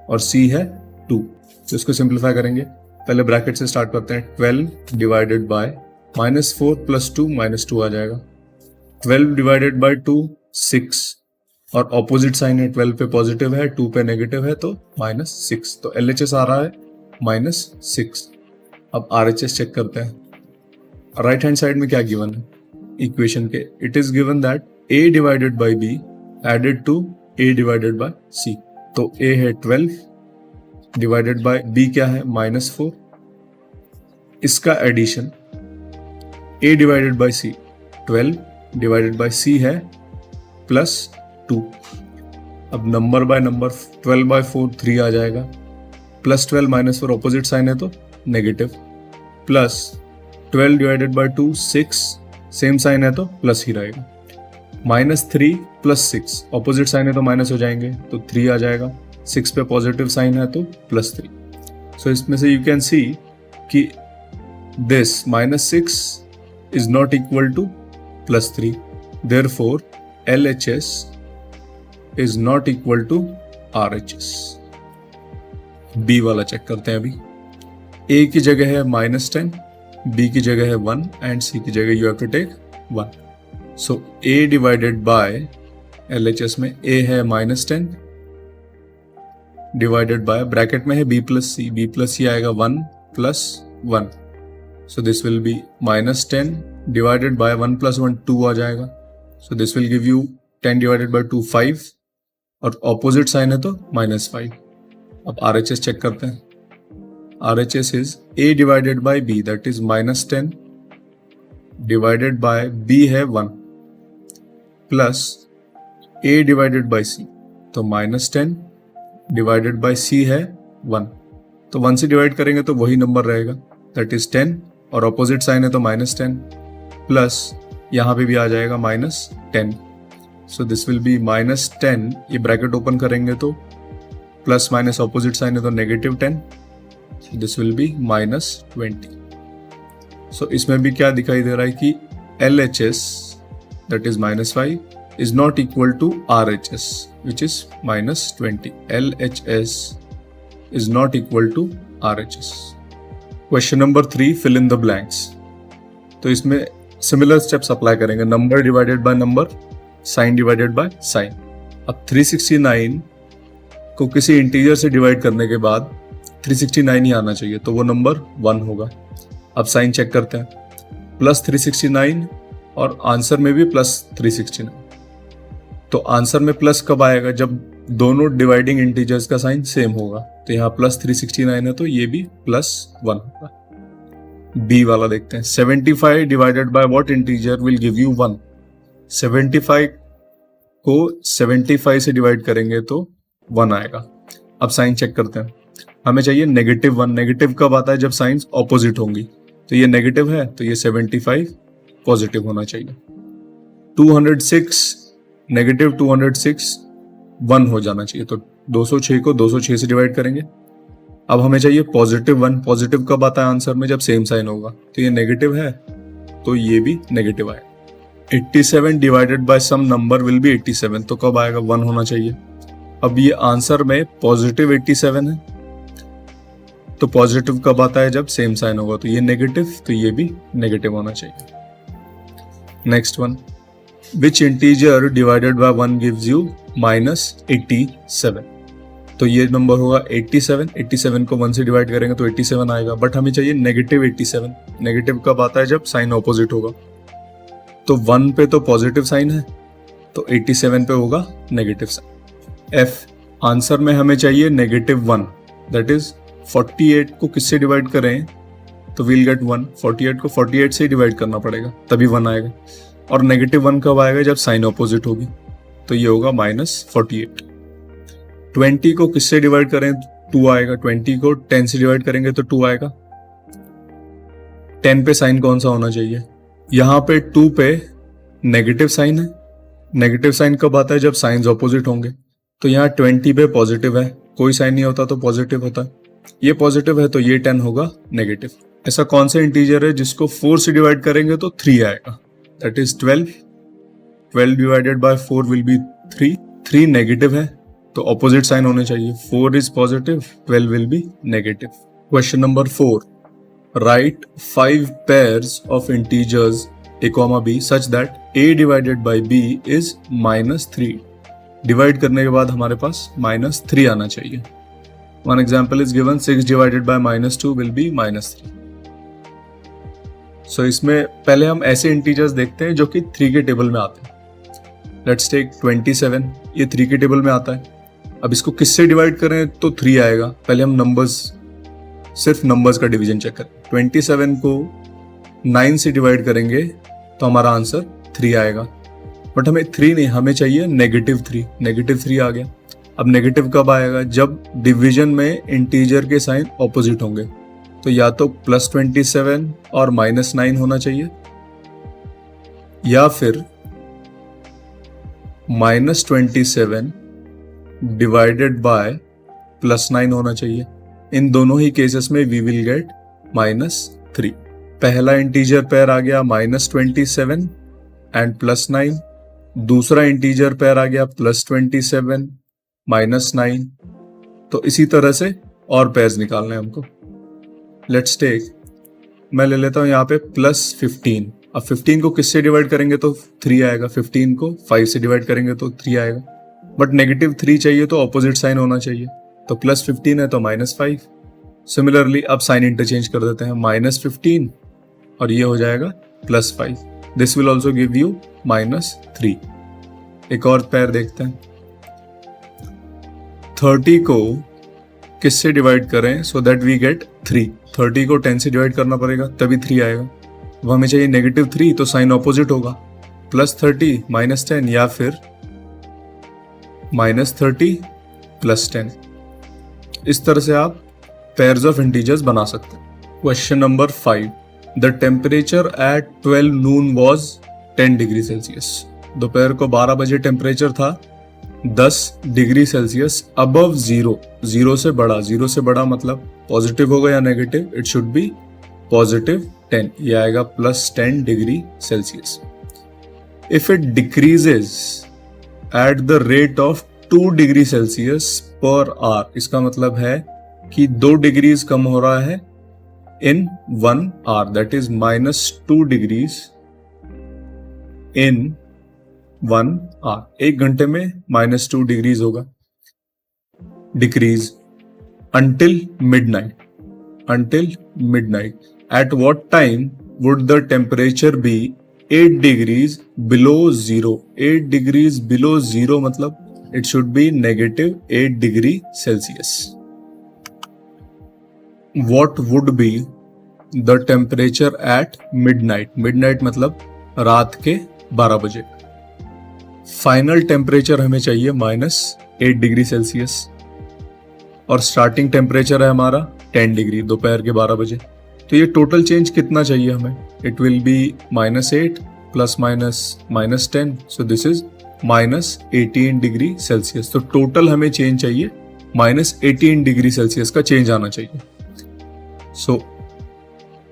और C है 2। तो इसको सिंप्लीफाई करेंगे, पहले ब्रैकेट से स्टार्ट करते हैं। 12 डिवाइडेड बाय -4 + 2 -2 आ जाएगा, 12 डिवाइडेड बाय 2 6, और ऑपोजिट साइन है, 12 पे पॉजिटिव है 2 पे नेगेटिव है तो -6, तो LHS आ रहा है -6। अब RHS चेक करते हैं। राइट हैंड साइड में क्या गिवन है इक्वेशन के, it is given that A divided by B added to A divided by C, तो A है 12 डिवाइडेड बाय B क्या है -4, इसका addition A divided by C 12 divided by C है +2। अब नंबर बाय नंबर 12 बाय 4 3 आ जाएगा, +12 -4 ऑपोजिट साइन है तो negative, plus 12 divided by 2 6, same sign है तो प्लस ही रहेगा, -3 + 6 ऑपोजिट साइन है तो माइनस हो जाएंगे तो 3 आ जाएगा, 6 पे पॉजिटिव साइन है तो +3। सो इसमें से यू कैन सी कि this -6 is not equal to +3, therefore LHS is not equal to RHS। B वाला चेक करते हैं अभी। A की जगह है -10, B की जगह है 1 एंड C की जगह you have to take 1। So A divided by LHS में A है -10 डिवाइडेड बाय ब्रैकेट में है B + C, B + C आएगा 1 + 1, सो this will B -10 divided by 1 + 1 2 आ जाएगा, so this will give you 10 divided by 2 5, और opposite sign है तो -5। अब RHS चेक करते हैं। RHS is A divided by B, that is -10 divided by B है 1 plus A divided by C, तो -10 divided by C है 1, तो 1 से डिवाइड करेंगे तो वही नंबर रहेगा, दैट इज 10, और ऑपोजिट साइन है तो -10 प्लस यहाँ पे भी आ जाएगा -10, सो दिस विल बी -10, ये ब्रैकेट ओपन करेंगे तो प्लस माइनस ऑपोजिट साइन है तो -10, दिस विल बी -20। सो इसमें भी क्या दिखाई दे रहा है कि LHS that is -5 is not equal to RHS which is -20। LHS is not equal to RHS। Question number 3, fill in the blanks. तो इसमें सिमिलर स्टेप्स अप्लाई करेंगे, number divided by number, sign divided by sign. अब 369 को किसी integer से divide करने के बाद 369 ही आना चाहिए, तो वो नंबर 1 होगा। अब साइन चेक करते हैं, प्लस 369 और आंसर में भी प्लस 369। तो आंसर में प्लस कब आएगा? जब दोनों डिवाइडिंग इंटीजर्स का साइन सेम होगा। तो यहाँ प्लस 369 है तो ये भी प्लस 1 होगा। बी वाला देखते हैं, 75 divided by what integer will give you 1। 75 को 75 से डिवाइड करेंगे तो 1 आएगा। अब साइन चेक करते हैं, हमें चाहिए -1। नेगेटिव कब आता है? जब साइंस ऑपोजिट होंगी। तो ये नेगेटिव है तो ये 75 पॉजिटिव होना चाहिए। 206 नेगेटिव 206 1 हो जाना चाहिए। तो 206 को 206 से डिवाइड करेंगे। अब हमें चाहिए +1। पॉजिटिव कब आता है आंसर में? जब सेम साइन होगा। तो ये नेगेटिव है तो ये भी नेगेटिव आएगा। 87 divided by some number will be 87। तो कब आएगा? 1 होना चाहिए। अब ये आंसर में पॉजिटिव 87 है तो पॉजिटिव कब आता है? जब सेम साइन होगा। तो ये नेगेटिव, तो ये भी नेगेटिव होना चाहिए। Next one, which integer divided by 1 gives you -87। तो ये नंबर होगा 87। 87 को 1 से डिवाइड करेंगे तो 87 आएगा, बट हमें चाहिए -87। नेगेटिव कब आता है? जब साइन ऑपोजिट होगा। तो 1 पे तो पॉजिटिव साइन है तो 87 पे होगा नेगेटिव साइन। एफ, आंसर में हमें चाहिए -1, दैट इज 48 को किससे डिवाइड करें तो विल गेट 1। 48 को 48 से डिवाइड करना पड़ेगा तभी 1 आएगा। और -1 कब आएगा? जब साइन ऑपोजिट होगी। तो ये होगा -48। 20 को किससे डिवाइड करें? 2 आएगा। 20 को 10 से डिवाइड करेंगे तो 2 आएगा। 10 पे साइन कौन सा होना चाहिए? यहाँ पे 2 पे नेगेटिव साइन है। नेगेटिव साइन कब आता है? जब साइंस ऑपोजिट होंगे। तो यहाँ 20 पे पॉजिटिव है, कोई साइन नहीं होता तो पॉजिटिव होता है। ये पॉजिटिव है तो ये 10 होगा नेगेटिव। ऐसा कौन सा इंटीजर है जिसको 4 से डिवाइड करेंगे तो 3 आएगा? That is 12। 12 divided by 4 will be 3। 3 negative है तो ऑपोजिट साइन होने चाहिए। 4 is positive, 12 will be negative. Question number 4, right 5 pairs of integers a, b such that a divided by b is -3। Divide करने के बाद हमारे पास -3 आना चाहिए। One example is given, 6 divided by -2 will be -3। So इसमें पहले हम ऐसे इंटीजर्स देखते हैं जो कि 3 के टेबल में आते हैं। Let's take 27, ये 3 के टेबल में आता है। अब इसको किससे डिवाइड करें तो 3 आएगा। पहले हम सिर्फ नंबर्स का डिवीजन चेक करें। 27 को 9 से डिवाइड करेंगे तो हमारा आंसर 3 आएगा, बट हमें 3 नहीं, हमें चाहिए -3। -3 आ गया। अब नेगेटिव कब आएगा? जब डिवीजन में इंटीजर के साइन ऑपोजिट होंगे। तो या तो +27 और -9 होना चाहिए, या फिर -27 डिवाइडेड बाय +9 होना चाहिए। इन दोनों ही केसेस में वी विल गेट -3। पहला इंटीजर पेयर आ गया -27 एंड +9। दूसरा इंटीजर पेयर आ गया +27 -9। तो इसी तरह से और पेयर्स निकालने हैं हमको। लेट्स टेक, मैं ले लेता हूं यहाँ पे +15। अब 15 को किससे डिवाइड करेंगे तो 3 आएगा। 15 को 5 से डिवाइड करेंगे तो 3 आएगा, बट -3 चाहिए तो ऑपोजिट साइन होना चाहिए। तो +15 है तो -5। सिमिलरली अब साइन इंटरचेंज कर देते हैं, -15 और ये हो जाएगा +5। This will also give you -3। एक और पेयर देखते हैं। 30 को किससे डिवाइड करें सो दैट वी गेट 3। 30 को 10 से डिवाइड करना पड़ेगा तभी 3 आएगा। अब हमें चाहिए -3 तो साइन ऑपोजिट होगा, +30 -10 या फिर -30 +10। इस तरह से आप पेयर्स ऑफ इंटीजर्स बना सकते हैं। Question number 5, the temperature at 12 Noon was 10 degree Celsius. दोपहर को 12 बजे टेम्परेचर था 10 डिग्री सेल्सियस अबव 0। 0 से बड़ा, 0 से बड़ा मतलब पॉजिटिव होगा या नेगेटिव? It should be +10। ये आएगा +10 degree Celsius. If it decreases eight the rate of 2 degree Celsius per hour, इसका मतलब है कि 2 डिग्रीज कम हो रहा है in 1 hour, that is -2 degrees in 1 hour. 1 घंटे में -2 डिग्रीज होगा. Decrease until midnight. At what time would the temperature be 8 degrees below zero? 8 degrees below zero मतलब it should be -8 degree Celsius. What would be the temperature at midnight? Midnight मतलब रात के 12 बजे. Final temperature हमें चाहिए -8 degree Celsius और starting temperature है हमारा 10 डिग्री दोपहर के 12 बजे. तो ये टोटल चेंज कितना चाहिए हमें? It will be -8 plus -10, so this is -18 degree Celsius. तो टोटल हमें चेंज चाहिए -18 डिग्री सेल्सियस का चेंज आना चाहिए. So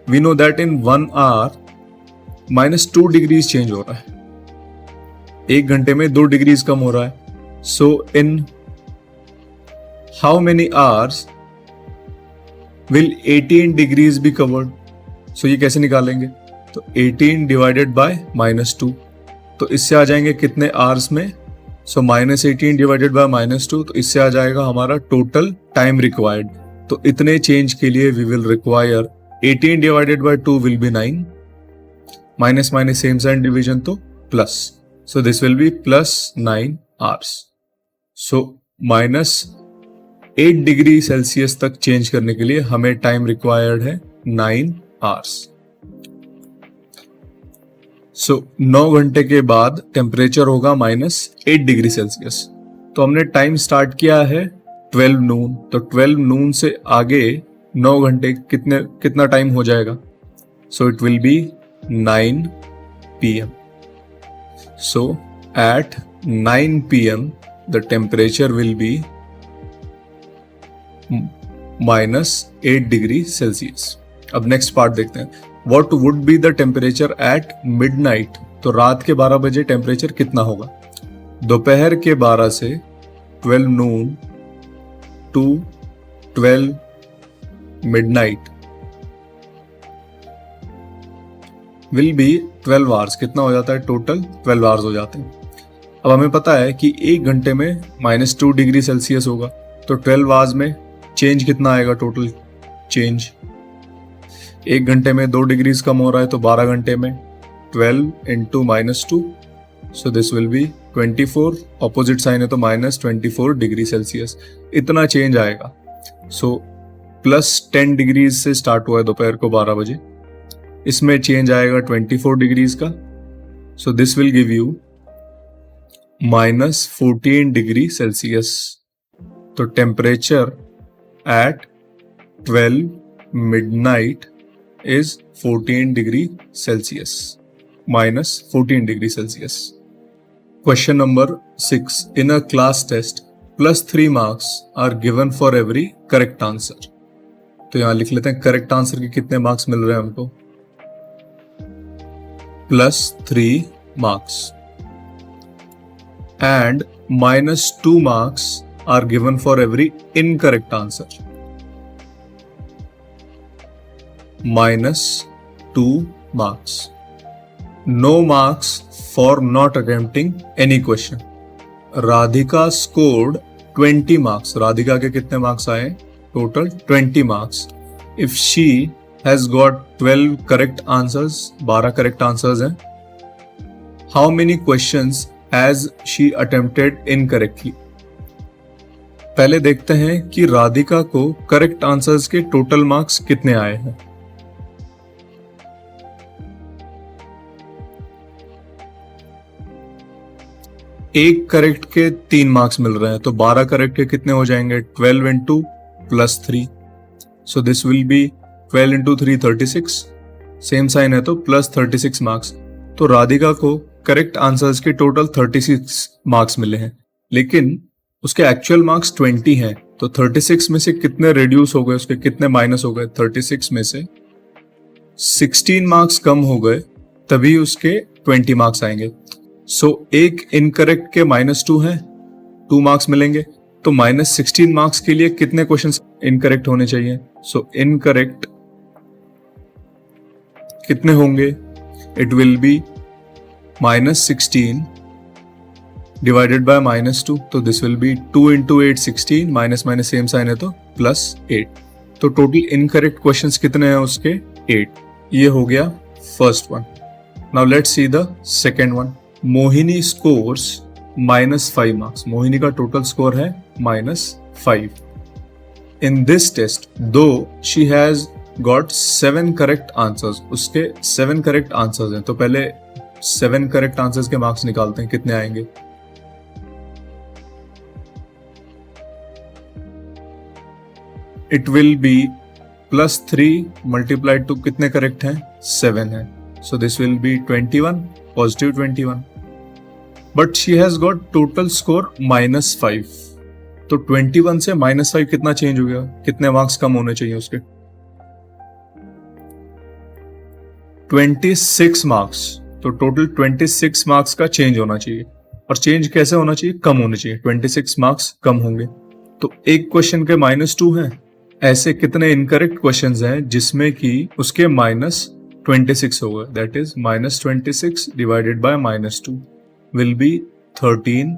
we know that in 1 hour -2 degrees change हो रहा है. 1 घंटे में 2 डिग्रीज कम हो रहा है. So in how many hours will 18 degrees be covered? So ये कैसे निकालेंगे? तो 18 डिवाइडेड बाय -2, तो इससे आ जाएंगे कितने आवर्स में? सो -18 डिवाइडेड बाय -2, तो इससे आ जाएगा हमारा टोटल टाइम रिक्वायर्ड. तो इतने चेंज के लिए we will require 18 divided by 2 will be 9, minus minus same sign division तो प्लस. So this will be +9 hours. So -8 degree Celsius तक चेंज करने के लिए हमें टाइम रिक्वायर्ड है 9 आवर्स. सो 9 घंटे के बाद टेम्परेचर होगा -8 डिग्री सेल्सियस. तो हमने टाइम स्टार्ट किया है 12 नून. तो 12 नून से आगे 9 घंटे कितना टाइम हो जाएगा? So it will be 9 PM. So at 9 PM the temperature will be -8 degree Celsius. अब नेक्स्ट पार्ट देखते हैं. What would be the temperature at midnight? तो रात के 12 बजे टेम्परेचर कितना होगा? दोपहर के 12 से 12 noon to 12 midnight will be 12 hours. कितना हो जाता है? टोटल 12 आवर्स हो जाते हैं. अब हमें पता है कि 1 घंटे में -2 डिग्री सेल्सियस होगा. तो 12 आवर्स में चेंज कितना आएगा? टोटल चेंज 1 घंटे में 2 डिग्रीज कम हो रहा है, तो 12 घंटे में 12 into -2, so this will be 24. Opposite sign है तो -24 डिग्री सेल्सियस. इतना चेंज आएगा. सो +10 डिग्रीज से स्टार्ट हुआ है दोपहर को 12 बजे. इसमें चेंज आएगा 24 डिग्रीज का. So this will give you -14 degree Celsius. तो temperature at 12 midnight is 14 degree Celsius, -14 degree Celsius. Question number 6. In a class test +3 marks are given for every correct answer. तो यहां लिख लेते हैं करेक्ट आंसर के कितने marks मिल रहे हैं हमको. +3 marks and -2 marks are given for every incorrect answer. -2 marks. No marks for not attempting any question. Radhika scored 20 marks. Radhika के कितने मार्क्स आए? Total 20 marks. If she has got 12 correct answers, 12 correct answers हैं. How many questions has she attempted incorrectly? पहले देखते हैं कि राधिका को correct answers के टोटल मार्क्स कितने आए हैं. एक करेक्ट के 3 मार्क्स मिल रहे हैं, तो 12 करेक्ट के कितने हो जाएंगे? 12 into +3, so this will be 12 into 3 36. Same sign है तो +36 मार्क्स. तो राधिका को करेक्ट आंसर्स के टोटल 36 मार्क्स मिले हैं, लेकिन उसके एक्चुअल मार्क्स 20 हैं. तो 36 में से कितने रिड्यूस हो गए? उसके कितने माइनस हो गए? 36 में से 16 मार्क्स कम हो गए, तभी उसके 20 मार्क्स आएंगे. सो एक इनकरेक्ट के -2 हैं, 2 मार्क्स मिलेंगे. तो -16 मार्क्स के लिए कितने क्वेश्चंस इनकरेक्ट होने चाहिए? सो इनकरेक्ट कितने होंगे? It will be -16 divided by -2, तो this will be 2 into 8 16, minus minus same sign है तो +8। तो टोटल इनकरेक्ट क्वेश्चंस कितने हैं उसके? 8। ये हो गया first one. Now let's see the second one. Mohini scores -5 marks. Mohini का टोटल स्कोर है -5। इन दिस टेस्ट दो she has got 7 correct answers, उसके 7 करेक्ट आंसर्स हैं। तो पहले 7 करेक्ट आंसर्स के मार्क्स निकालते हैं, कितने आएंगे? It will be +3 multiplied to कितने करेक्ट हैं? 7 है। So this will be 21, positive 21। But she has got total score -5। तो 21 से -5 कितना चेंज हो गया? कितने मार्क्स कम होने चाहिए उसके? 26 मार्क्स। तो टोटल 26 मार्क्स का चेंज होना चाहिए। और चेंज कैसे होना चाहिए? कम होने चाहिए। 26 मार्क्स कम होंगे। तो एक क्वेश्चन के -2 हैं। ऐसे कितने इनकरेक्ट क्वेश्चंस हैं जिसमें कि उसके -26 होगा? That is -26 divided by -2 will B 13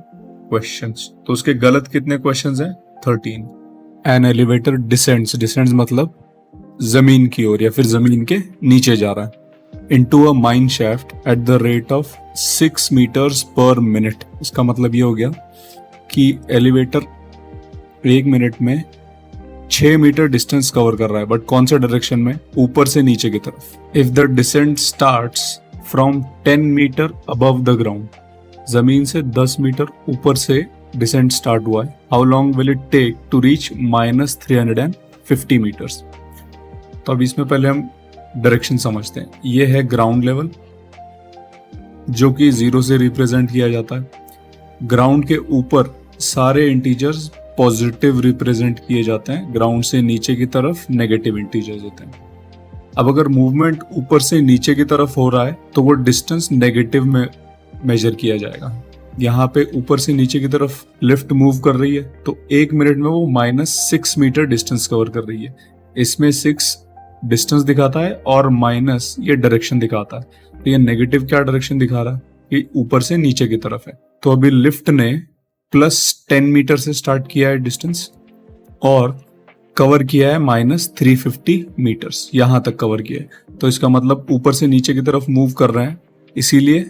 questions. तो उसके गलत कितने क्वेश्चंस हैं? 13। एन एलिवेटर डिसेंड्स, डिसेंड्स मतलब जमीन की ओर या फिर जमीन के नीचे जा रहा है, into a mine shaft at the rate of 6 meters per minute. इसका मतलब ये हो गया कि एलिवेटर 1 मिनट में 6 मीटर डिस्टेंस कवर कर रहा है, बट कौन से डायरेक्शन में? ऊपर से नीचे की तरफ। If the descent starts from 10 meter above the ground, जमीन से 10 मीटर ऊपर से डिसेंट स्टार्ट हुआ है, how long will it take to reach -350 meters? तो अब इसमें पहले हम डायरेक्शन समझते हैं। ये है ग्राउंड लेवल जो कि 0 से रिप्रेजेंट किया जाता है। ग्राउंड के ऊपर सारे इंटीजर्स पॉजिटिव रिप्रेजेंट किए जाते हैं, ग्राउंड से नीचे की तरफ नेगेटिव इंटीजर्स होते हैं। अब अगर मूवमेंट ऊपर से नीचे की तरफ हो रहा है तो वो डिस्टेंस नेगेटिव में मेजर किया जाएगा। यहाँ पे ऊपर से नीचे की तरफ लिफ्ट मूव कर रही है तो 1 मिनट में वो -6 मीटर डिस्टेंस कवर कर रही है। इसमें 6 डिस्टेंस दिखाता है और माइनस ये डायरेक्शन दिखाता है। तो ये नेगेटिव क्या डायरेक्शन दिखा रहा है? ये ऊपर से नीचे की तरफ है। तो अभी लिफ्ट ने +10 मीटर से स्टार्ट किया है डिस्टेंस और कवर किया है -350 मीटर्स, यहां तक कवर किया है। तो इसका मतलब ऊपर से नीचे की तरफ मूव कर रहे हैं, इसीलिए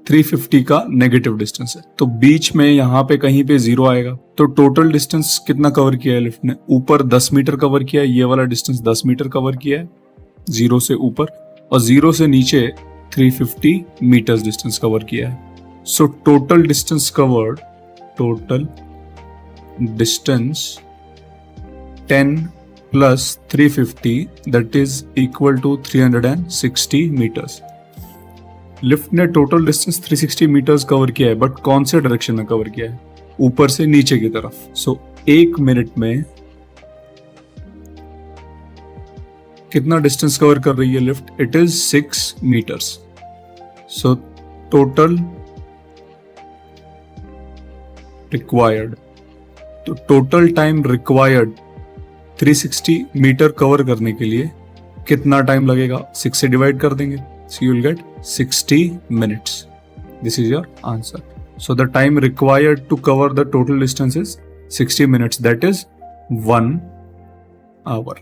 350 का नेगेटिव डिस्टेंस है। तो बीच में यहाँ पे कहीं पे 0 आएगा। तो टोटल डिस्टेंस कितना कवर किया है लिफ्ट ने? ऊपर 10 मीटर कवर किया है, ये वाला डिस्टेंस 10 मीटर कवर किया है 0 से ऊपर, और 0 से नीचे 350 मीटर्स डिस्टेंस कवर किया है। So total distance covered, total distance 10 + 350 that is equal to 360 meters. Lift ने टोटल डिस्टेंस 360 मीटर्स कवर किया है, बट कौन से डायरेक्शन में कवर किया है? ऊपर से नीचे की तरफ। सो 1 मिनट में कितना डिस्टेंस कवर कर रही है lift? It is 6 meters. So total required, तो total time required 360 meter cover करने के लिए कितना टाइम लगेगा? 6 से डिवाइड कर देंगे, so you will get 60 minutes. This is your answer. So the time required to cover the total distance is 60 minutes, that is 1 hour.